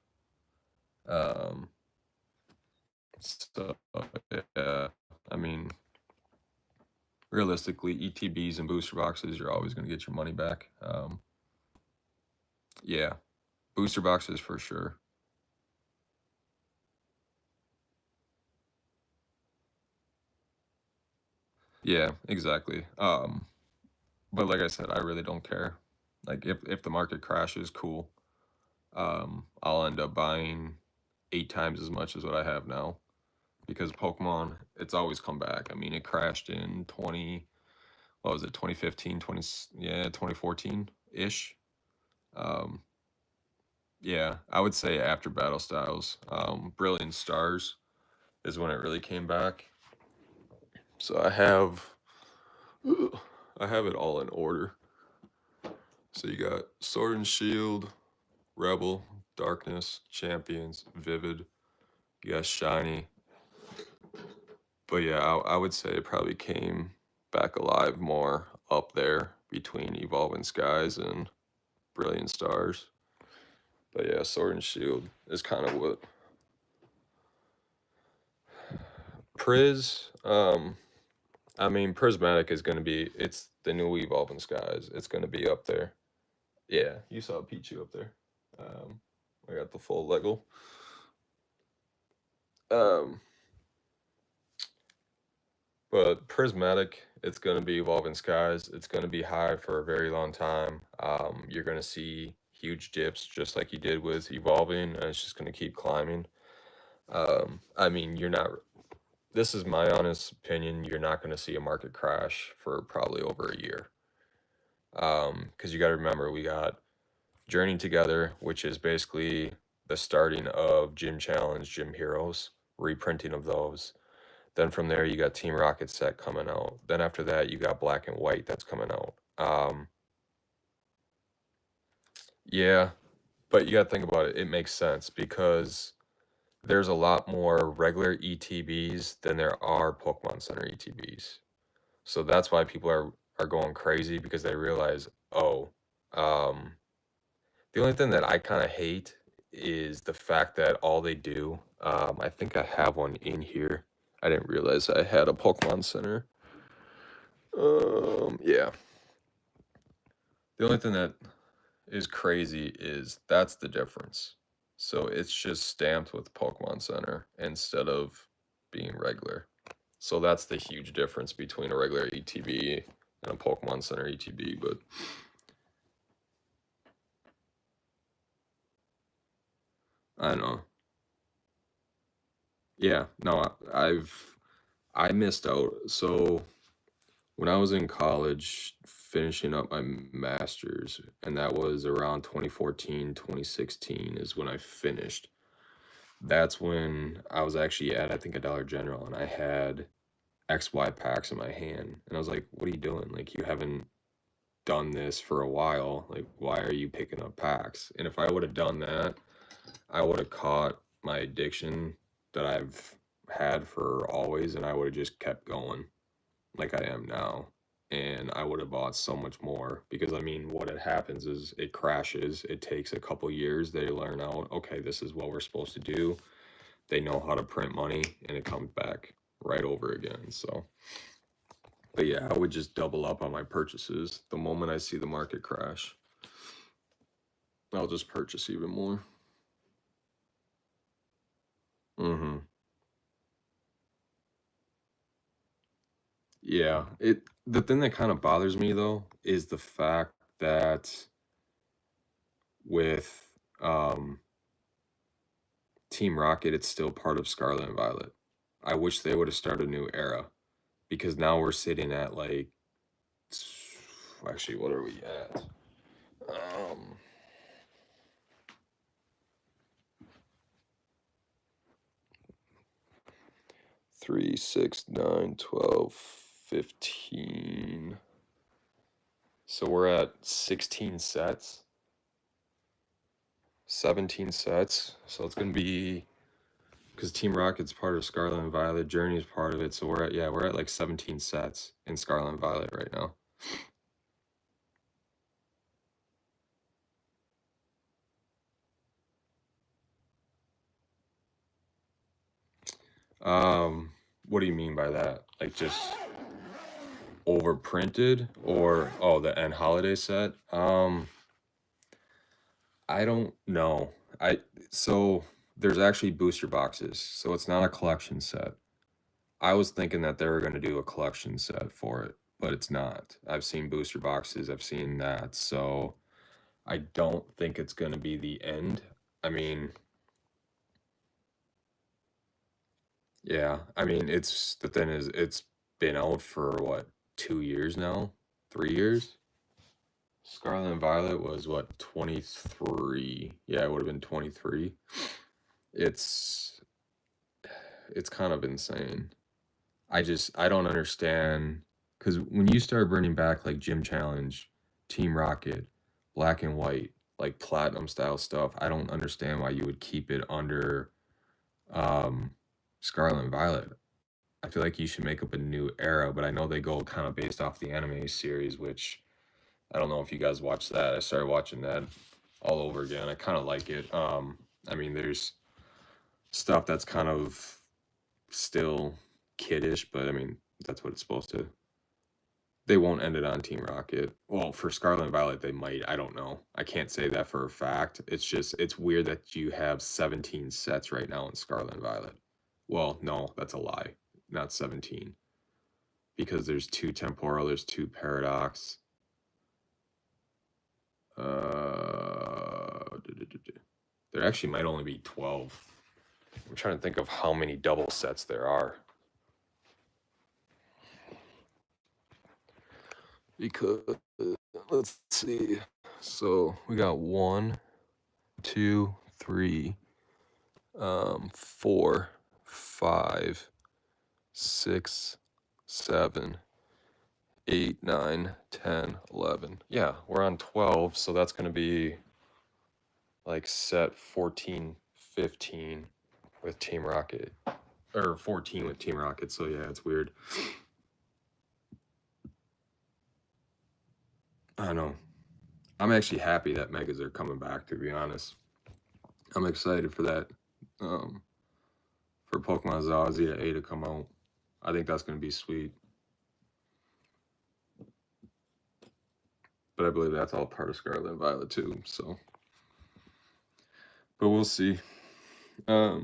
Um, so yeah, I mean, realistically, ETBs and booster boxes, you're always going to get your money back. Yeah, booster boxes for sure. Yeah, exactly. But like I said, I really don't care. Like if the market crashes, cool. I'll end up buying 8 times as much as what I have now. Because Pokemon, it's always come back. I mean, it crashed in 2015, 2014-ish. Um, yeah, I would say after Battle Styles. Brilliant Stars is when it really came back. So I have it all in order. So you got Sword and Shield, Rebel, Darkness, Champions, Vivid, you got Shiny. But yeah, I would say it probably came back alive more up there between Evolving Skies and Brilliant Stars. But yeah, Sword and Shield is kind of what Priz. I mean, Prismatic is going to be. It's the new Evolving Skies. It's going to be up there. Yeah, you saw Pichu up there. Um, I got the full Lego. Um, but Prismatic, it's going to be Evolving Skies. It's going to be high for a very long time. You're going to see huge dips just like you did with Evolving, and it's just going to keep climbing. I mean, you're not. This is my honest opinion. You're not going to see a market crash for probably over a year. Because you got to remember, we got Journey Together, which is basically the starting of Gym Challenge, Gym Heroes, reprinting of those. Then from there, you got Team Rocket set coming out. Then after that, you got Black and White that's coming out. Yeah, but you got to think about it. It makes sense because there's a lot more regular ETBs than there are Pokemon Center ETBs. So that's why people are going crazy because they realize, oh, um, the only thing that I kind of hate is the fact that all they do. I think I have one in here. I didn't realize I had a Pokemon Center. Yeah. The only thing that is crazy is that's the difference. So it's just stamped with Pokemon Center instead of being regular. So that's the huge difference between a regular ETB and a Pokemon Center ETB. But I don't know. Yeah, no, I missed out. So when I was in college finishing up my master's, and that was around 2014, 2016 is when I finished. That's when I was actually at, I think, a Dollar General, and I had XY packs in my hand. And I was like, what are you doing? Like, you haven't done this for a while. Like, why are you picking up packs? And if I would have done that, I would have caught my addiction that I've had for always, and I would have just kept going like I am now. And I would have bought so much more because I mean, what it happens is it crashes. It takes a couple years. They learn out, okay, this is what we're supposed to do. They know how to print money, and it comes back right over again. So, but yeah, I would just double up on my purchases the moment I see the market crash. I'll just purchase even more. Mm-hmm. Yeah, it the thing that kind of bothers me though is the fact that with Team Rocket, it's still part of Scarlet and Violet. I wish they would have started a new era because now we're sitting at like, actually, what are we at? Um, 3, 6, 9, 12, 15. So we're at 16 sets, 17 sets. So it's gonna be because Team Rocket's part of Scarlet and Violet, Journey's part of it. So we're at like 17 sets in Scarlet and Violet right now. What do you mean by that? Like just overprinted or oh the end holiday set? I don't know. I so there's actually booster boxes, so it's not a collection set. I was thinking that they were going to do a collection set for it, but it's not. I've seen booster boxes, I've seen that, so I don't think it's going to be the end. I mean, Yeah, I mean, the thing is, it's been out for what, 2 years now? 3 years? Scarlet and Violet was what, 23? Yeah, it would have been 23. It's it's kind of insane. I don't understand because when you start bringing back like Gym Challenge, Team Rocket, Black and White, like platinum style stuff, I don't understand why you would keep it under um Scarlet and Violet. I feel like you should make up a new era, but I know they go kind of based off the anime series, which I don't know if you guys watch that. I started watching that all over again. I kind of like it. I mean, there's stuff that's kind of still kiddish, but I mean, that's what it's supposed to. They won't end it on Team Rocket. Well, for Scarlet and Violet, they might. I don't know. I can't say that for a fact. It's just, it's weird that you have 17 sets right now in Scarlet and Violet. Well, no, that's a lie. Not 17. Because there's 2 temporal, there's 2 paradox. There actually might only be 12. I'm trying to think of how many double sets there are. Because, let's see. So we got 1, 2, 3, 4, 5, 6, 7, 8, 9, 10, 11. Yeah, we're on 12, so that's going to be like set 14, 15 with Team Rocket. Or 14 with Team Rocket, so yeah, it's weird. I know. I'm actually happy that Megas are coming back, to be honest. I'm excited for that. For Pokemon Zazie A to come out. I think that's going to be sweet. But I believe that's all part of Scarlet and Violet too, so. But we'll see. I'll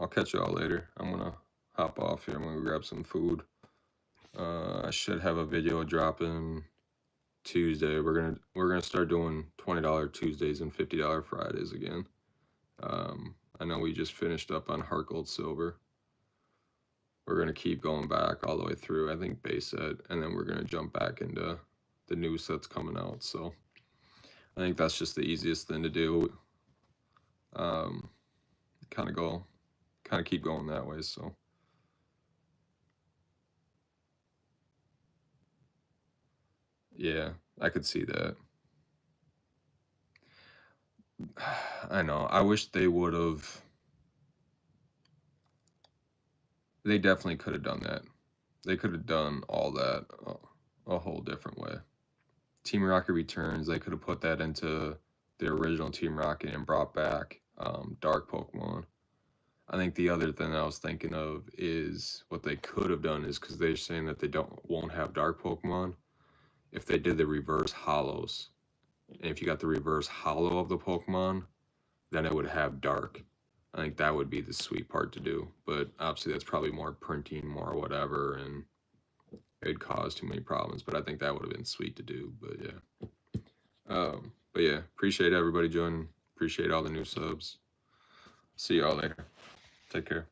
catch y'all later. I'm gonna hop off here. I'm gonna grab some food. I should have a video dropping Tuesday. We're gonna start doing $20 Tuesdays and $50 Fridays again. I know we just finished up on Heart Gold Silver. We're gonna keep going back all the way through, I think, base set, and then we're gonna jump back into the new sets coming out. So I think that's just the easiest thing to do. Kind of keep going that way. So yeah, I could see that. I know. I wish they would have. They definitely could have done that. They could have done all that a whole different way. Team Rocket Returns, they could have put that into the original Team Rocket and brought back Dark Pokemon. I think the other thing I was thinking of is what they could have done is because they're saying that they won't have Dark Pokemon. If they did the reverse hollows, and if you got the reverse hollow of the Pokemon, then it would have Dark. I think that would be the sweet part to do. But obviously, that's probably more printing, more whatever, and it'd cause too many problems. But I think that would have been sweet to do. But yeah. But yeah, appreciate everybody joining. Appreciate all the new subs. See y'all later. Take care.